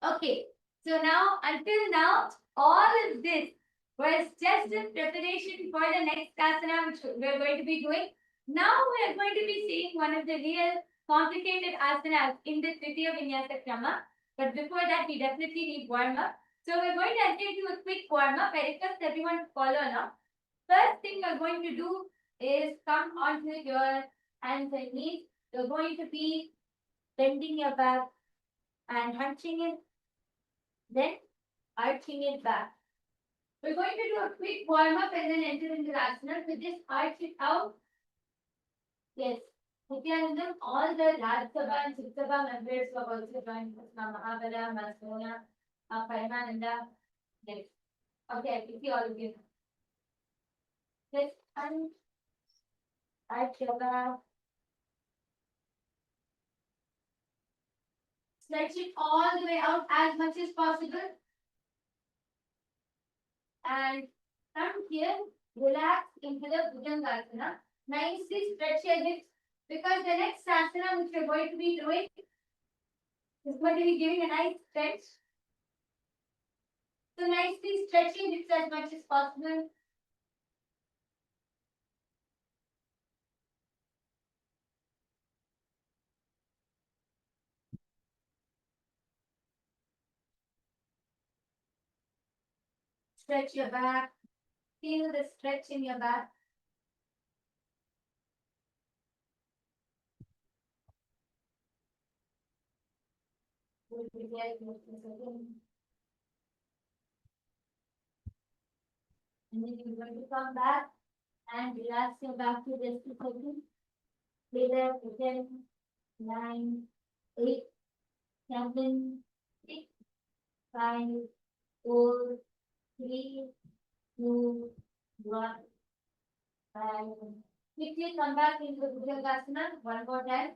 Okay, so now, until now, all of this was just a preparation for the next asana which we're going to be doing. Now we are going to be seeing one of the real complicated asanas in the Tritiya Vinyasa Krama. But before that, we definitely need warm up. So we're going to enter into a quick warm up. I request everyone to follow now. First thing we're going to do is come onto your hands and knees. You're going to be bending your back and hunching it, then arching it back. We're going to do a quick warm up and then enter into the asana. So just arch it out. Yes. Nithyananda, all the Raj Sabha and Shiv Sabha members who have also joined us, Mahabala, Masona, Paramananda. Yes. Okay, I can see all of you. Yes, and arch your back. Stretch it all the way out as much as possible. And from here, relax into the Bhujangasana. Nicely stretch your hips because the next asana which we're going to be doing is going to be giving a nice stretch. So nicely stretching hips as much as possible. Stretch your back. Feel the stretch in your back. And then you're going to come back and relax your back to just a second. Stay there for 10, 9, 8, 7, 6, 5, 4, 3, 2, 1. And quickly come back into the Bhujangasana one more time.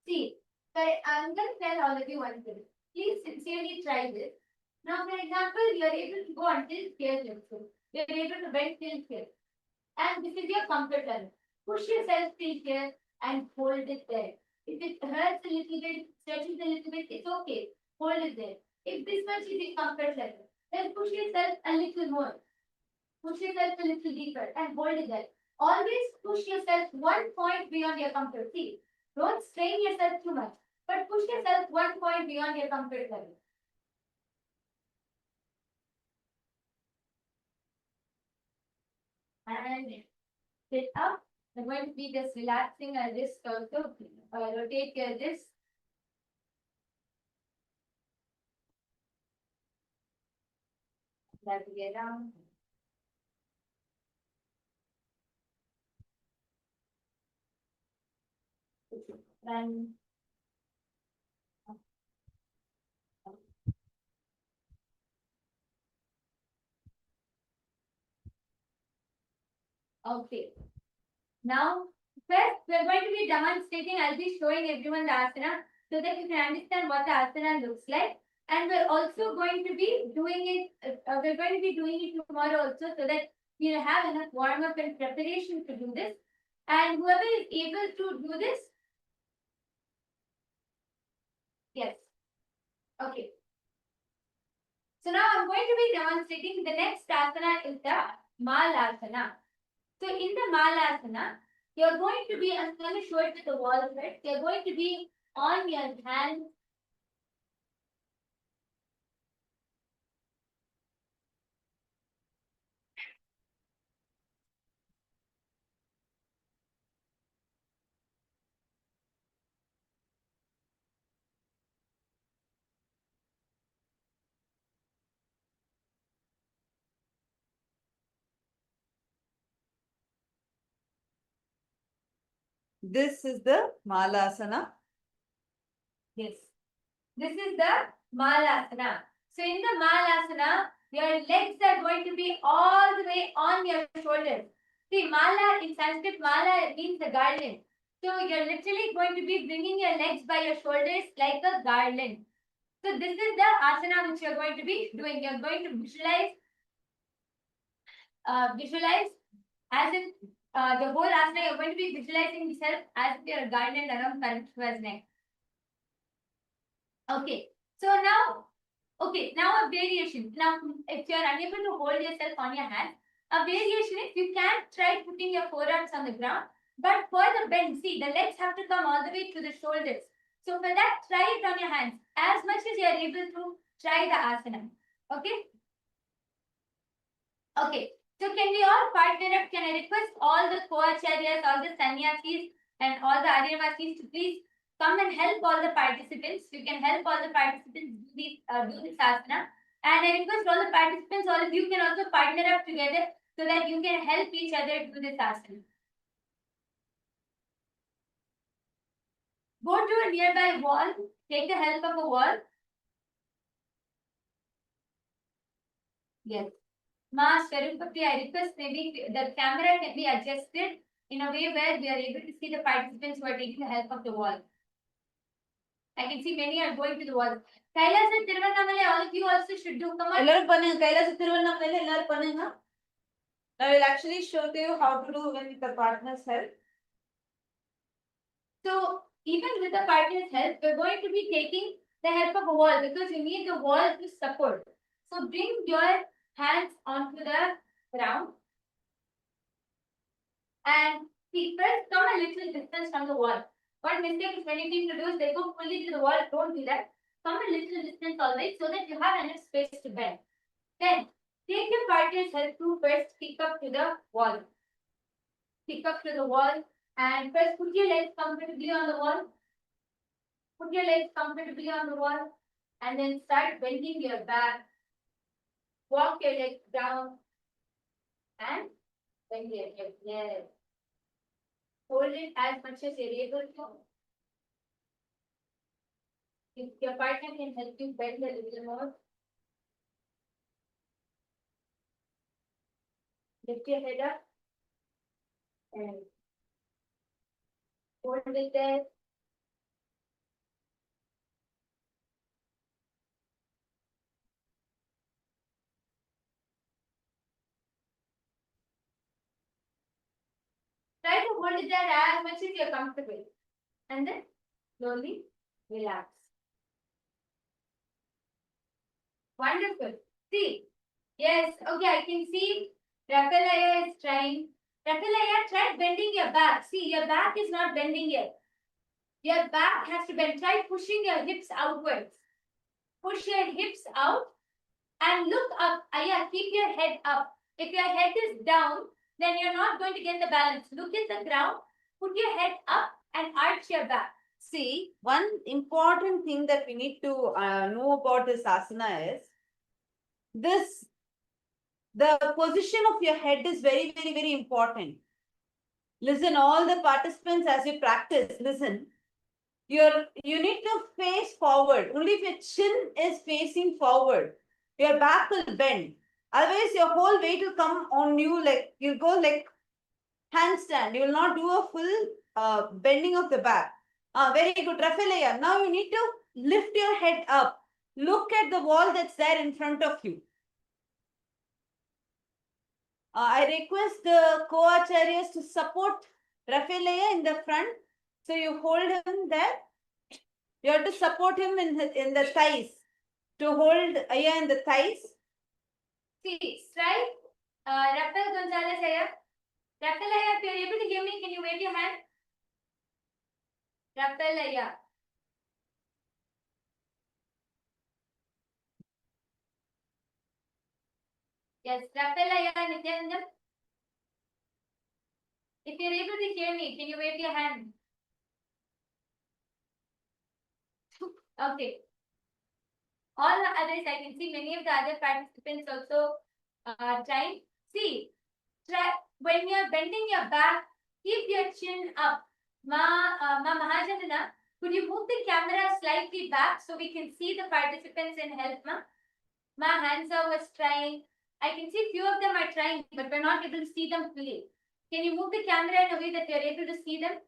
See, I'm going to tell all of you one thing. Please sincerely try this. Now, for example, you are able to go until here, you are able to bend till here. And this is your comfort level. Push yourself till here and hold it there. If it hurts a little bit, stretches a little bit, it's okay. Hold it there. If this much is your comfort level, then push yourself a little more. Push yourself a little deeper and hold it there. Always push yourself one point beyond your comfort. See, don't strain yourself too much, but push yourself one point beyond your comfort level. And sit up. I'm going to be just relaxing our wrist also. Rotate your wrist. That we get down. And okay. Now, first we're going to be demonstrating. I'll be showing everyone the asana so that you can understand what the asana looks like. And we're also going to be doing it. We're going to be doing it tomorrow also so that you have enough warm up and preparation to do this. And whoever is able to do this, yes. Okay. So now I'm going to be demonstrating the next asana is the Mallakhamba. So in the Mallakhamba, you're going to be, I'm going to show it with the wall first. You're going to be on your hands. This is the Malasana. Yes. This is the Mallakhamba. So in the Mallakhamba, your legs are going to be all the way on your shoulders. See, Mala in Sanskrit, Mala means the garland. So you're literally going to be bringing your legs by your shoulders like a garland. So this is the asana which you're going to be doing. You're going to visualize as if the whole asana, you're going to be visualizing yourself as if you're a garland around Paramashiva's neck. Okay. So now, now a variation. Now, if you are unable to hold yourself on your hand, a variation is you can try putting your forearms on the ground, but for the bend, see, the legs have to come all the way to the shoulders. So for that, try it on your hands as much as you are able to try the asana. Okay? Okay. So can we all partner up? Can I request all the co-acharyas, all the sannyasis, and all the aryavasis to please come and help all the participants. You can help all the participants do this asana. And I request all the participants, all of you can also partner up together so that you can help each other do this asana. Go to a nearby wall, take the help of a wall. Yes. Ma Swarupati, I request maybe the camera can be adjusted in a way where we are able to see the participants who are taking the help of the wall. I can see many are going to the wall. Kailas and Tiruvannamalai, all of you also should do. Come on. எல்லாரும் பண்ணுங்க கைலாச திருவண்ணாமலையில எல்லாரும் பண்ணுங்க. I will actually show you how to do with the partner's help. So even with the partner's help, we're going to be taking the help of a wall because you need the wall to support. So bring your hands onto the ground and see, first come a little distance from the wall. What mistake is many people do is they go fully to the wall. Don't do that. Come a little distance always so that you have enough space to bend. Then take your partner's help to first pick up to the wall. Pick up to the wall and first put your legs comfortably on the wall. Put your legs comfortably on the wall and then start bending your back. Walk your legs down and bend your hips. Yes. Hold it as much as you're able to. If your partner can help you bend a little more, lift your head up and hold it there. Try to hold it there as much as you're comfortable. And then slowly relax. Wonderful. See. Yes. Okay, I can see Rakalaya is trying. Rakalaya, try bending your back. See, your back is not bending yet. Your back has to bend. Try pushing your hips outwards. Push your hips out and look up. Aya, keep your head up. If your head is down, then you're not going to get the balance. Look at the ground, put your head up and arch your back. See, one important thing that we need to know about this asana is this, the position of your head is very, very, very important. Listen, all the participants as you practice, listen, you need to face forward. Only if your chin is facing forward, your back will bend. Otherwise, your whole weight will come on you, like you'll go like handstand. You will not do a full bending of the back. Very good, Rafaelaya. Now you need to lift your head up. Look at the wall that's there in front of you. I request the co-acharyas to support Rafaelaya in the front. So you hold him there. You have to support him in the thighs. To hold Aya in the thighs. See, strike. Rafael Gonzalez here. Rafael, if you're able to hear me, can you wave your hand? Rafael. Yes, Rafael, Nithyananda. If you're able to hear me, can you wave your hand? Okay. All the others, I can see many of the other participants also trying. See, try when you're bending your back, keep your chin up. Ma Mahajanana, could you move the camera slightly back so we can see the participants and help, ma? Ma Hansa was trying. I can see few of them are trying, but we're not able to see them fully. Can you move the camera in a way that you're able to see them?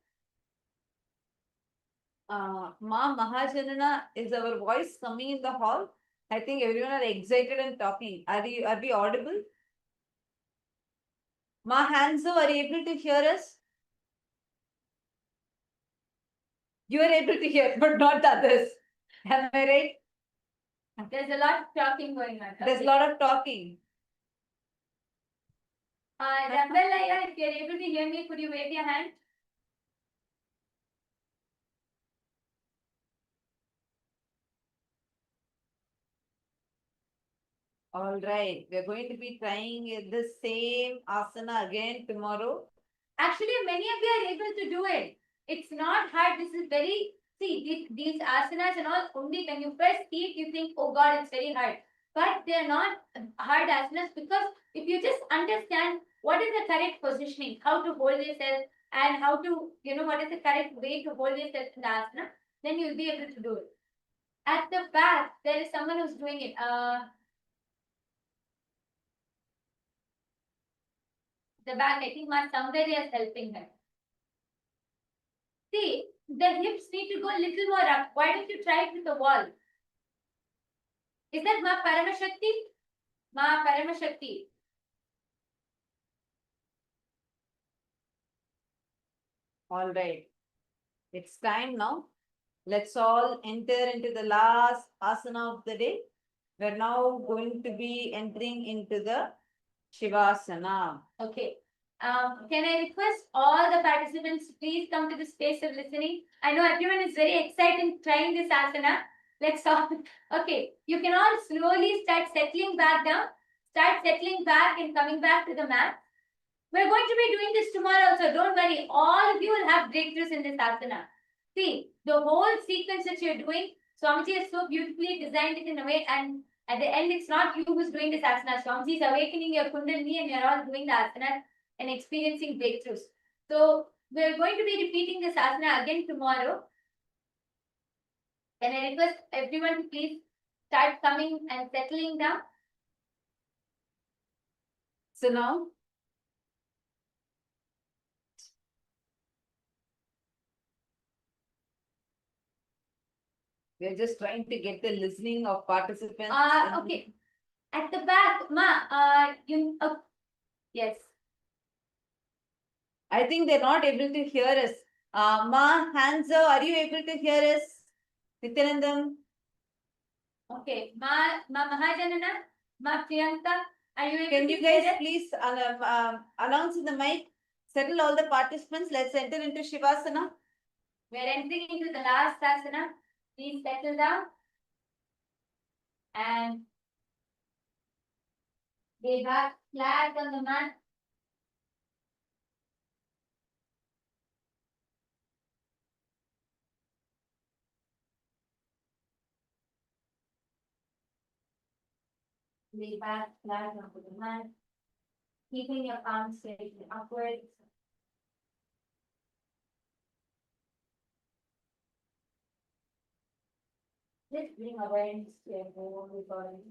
Ma Mahajanana, is our voice coming in the hall? I think everyone are excited and talking. Are we audible? Ma Hanzo, are you able to hear us? You are able to hear, but not the others. Am I right? There's a lot of talking going on. There's a Okay. lot of talking. Rambalaya, if you're able to hear me, could you wave your hand? All right. We're going to be trying the same asana again tomorrow. Actually, many of you are able to do it. It's not hard. This is very, see, these asanas and all, only when you first see it, you think, oh God, it's very hard. But they're not hard asanas because if you just understand what is the correct positioning, how to hold yourself, and how to, what is the correct way to hold yourself in the asana, then you'll be able to do it. At the back, there is someone who's doing it. The back, I think my Saundarya is helping her. See, the hips need to go a little more up. Why don't you try it with the wall? Is that Ma Paramashakti? Ma Paramashakti. All right. It's time now. Let's all enter into the last asana of the day. We're now going to be entering into the Shivasana. Okay. Can I request all the participants to please come to the space of listening? I know everyone is very excited trying this asana. Let's all. Okay. You can all slowly start settling back down. Start settling back and coming back to the mat. We're going to be doing this tomorrow also. Don't worry. All of you will have breakthroughs in this asana. See, the whole sequence that you're doing, Swamiji has so beautifully designed it in a way, and at the end, it's not you who's doing this asana. Swamiji is awakening your kundalini, and you're all doing the asana and experiencing breakthroughs. So, we're going to be repeating this asana again tomorrow. And I request everyone to please start coming and settling down. So now, we're just trying to get the listening of participants. Okay. At the back, yes. I think they're not able to hear us. Ma, Hanzo, are you able to hear us? Nithyanandam? Okay. Ma Mahajanana, Ma Priyanka, are you able Can to you hear guys us? please announce in the mic? Settle all the participants. Let's enter into Shivasana. We're entering into the last asana. Please settle down. And lay back flat on the mat. Lay back flat onto the mat. Keeping your palms straight upwards. Just bring awareness to your whole body.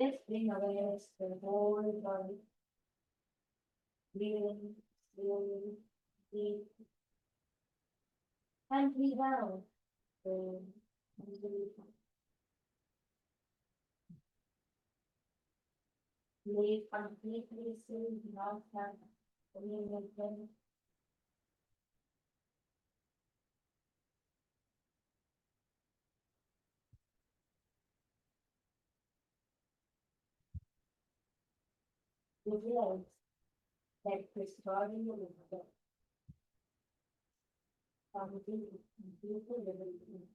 Just bring awareness to the whole body. Breathing slowly, deep. And breathe out. So, and breathe out. Lay completely still, not have any movement. Visualize that this body is the foundation, beautiful living.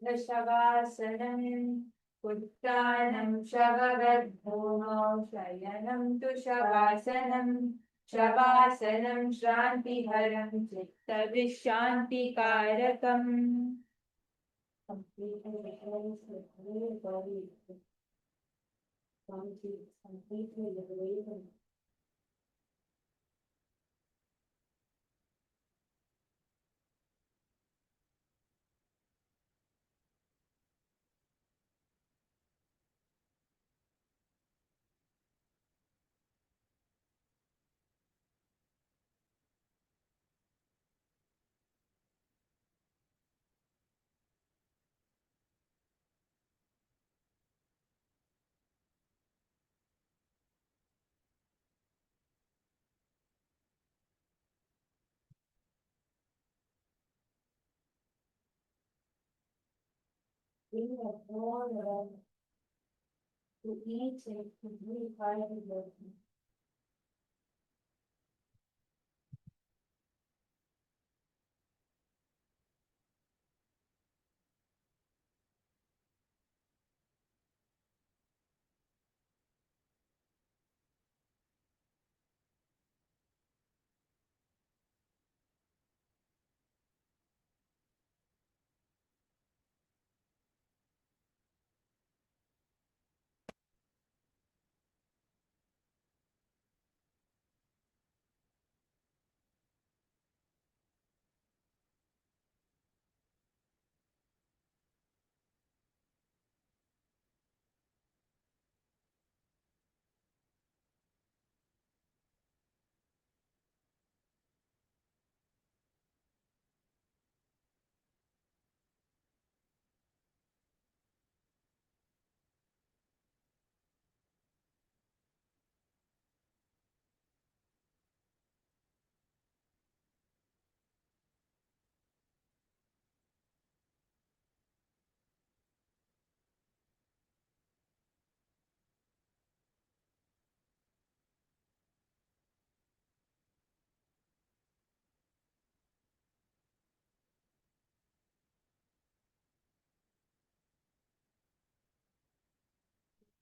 Shavasanam Uttanam Shavagarbhono Shayanam tu Shavasanam Shavasanam Shrantiharam Chitta Vishanti Karakam. Bring the whole around to each and every part of the body.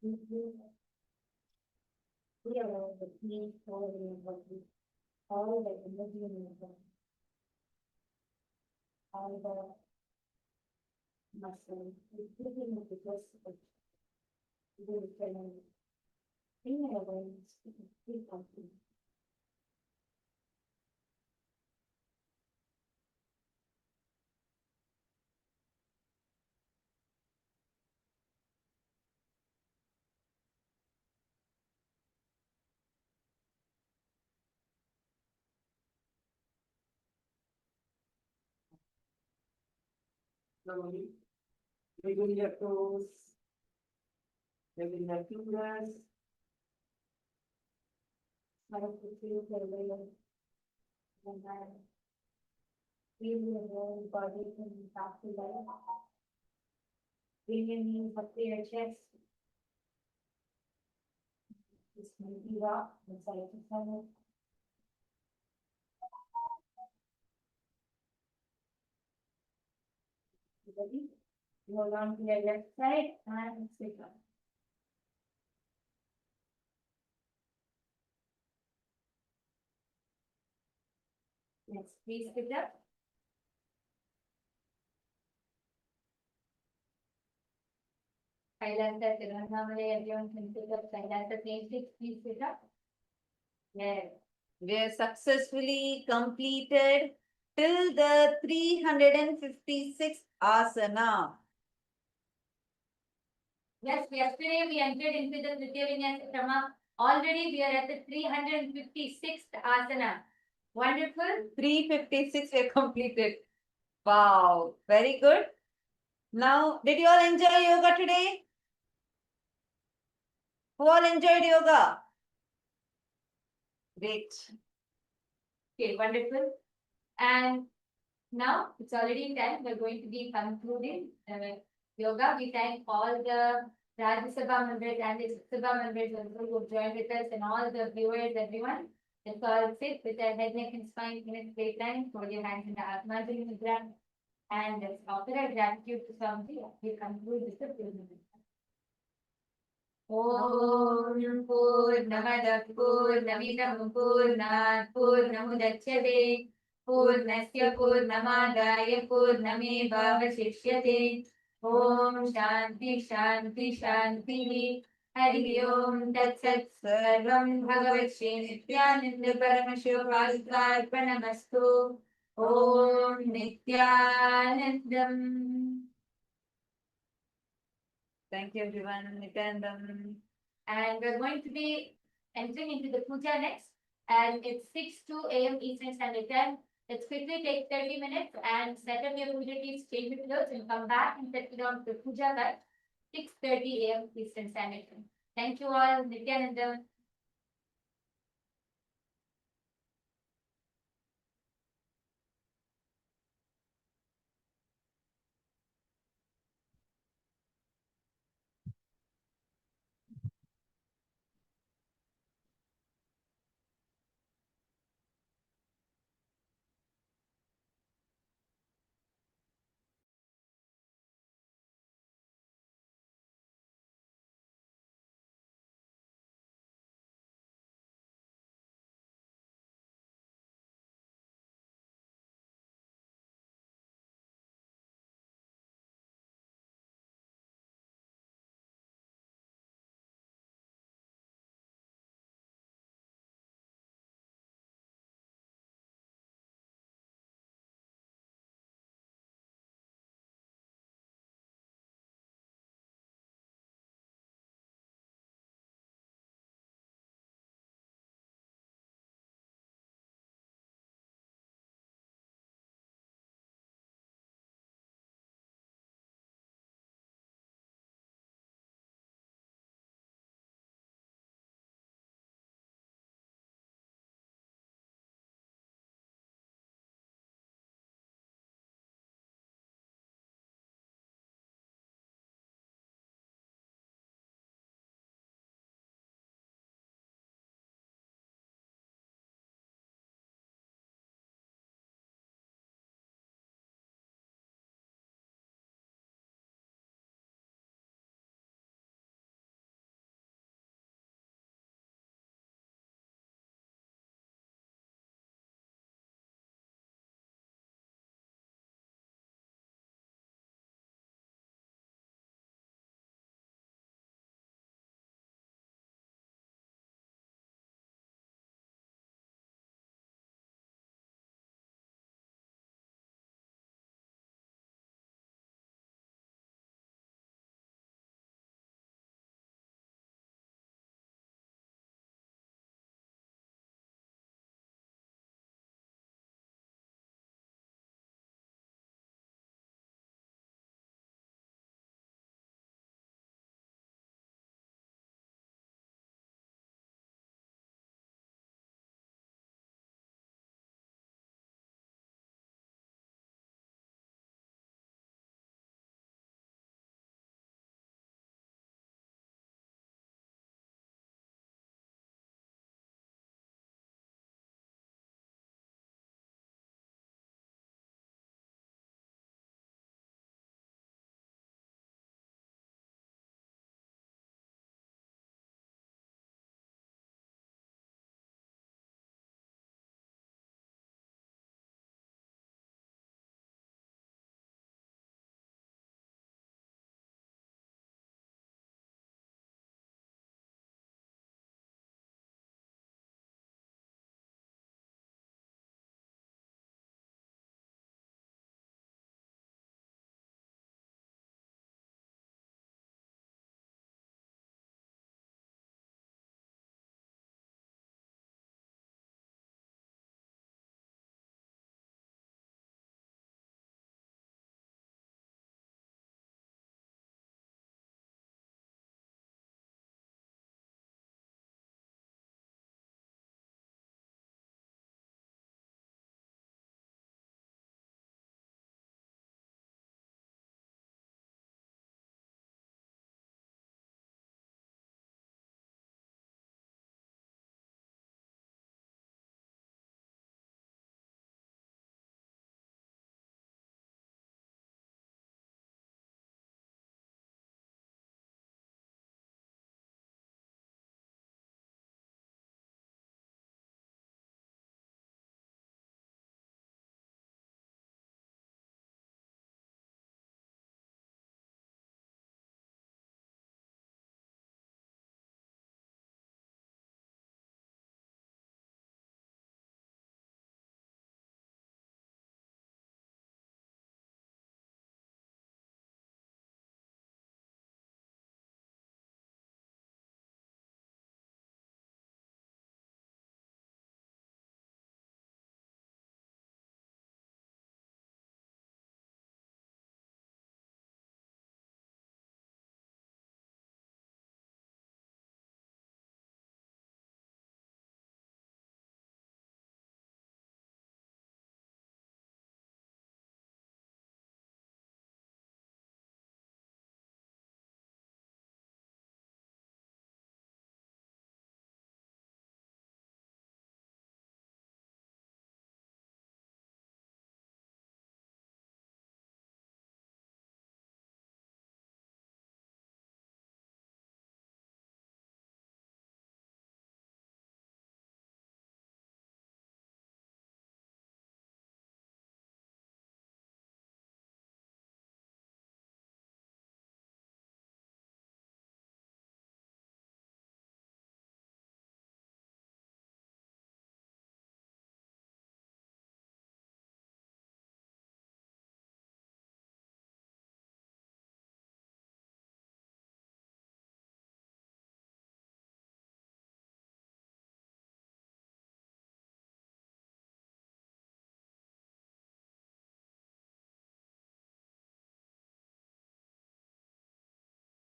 We are all the key, all the body, all the energy in the body, all the muscle, including the first of the training. In our awareness, we can feel something. Slowly, wiggle your toes, wiggle your fingers. Smile to feel the layer. And then feel your whole body from top to bottom. Bring your knees up to your chest. Just maybe rock from side to side. Ready? Hold on to your left side and sit up. Next, please sit up. Kailasa Tirunamale, everyone can sit up. Kailasa Please sit up. Yes. We have successfully completed till the 356th asana. Yes, yesterday we entered into the Tritiya Vinyasa Krama. Already we are at the 356th asana. Wonderful. 356 we completed. Wow, very good. Now, did you all enjoy yoga today? Who all enjoyed yoga? Great. Okay, wonderful. And now it's already time. We're going to be concluding yoga. We thank all the Rajya Sabha members and the Sabha members also who have joined with us and all the viewers, everyone. Let's all sit with our head, neck, and spine in a straight line. Hold your hands in the Atmajali Mudra. And let's offer our gratitude to Swamiji. We conclude this evening. Om Purnamada Purnamidam Purnat Purnamudachyate Purnasya Purnamadaya Purnamevavashishyate Om Shanti Shanti Shanti Hari Om Tat Sat Sarvam Bhagavat Shri Nithyananda Paramashiva Sena Om Nithyanandam. Thank you, everyone. Nithyanandam. And we're going to be entering into the puja next. And it's 6:02 a.m. Eastern Standard Time. Let's quickly take 30 minutes and set up your puja keys, change your clothes, and come back and set it on the puja by 6:30 a.m. Eastern Standard Time. Thank you all. Nithyananda.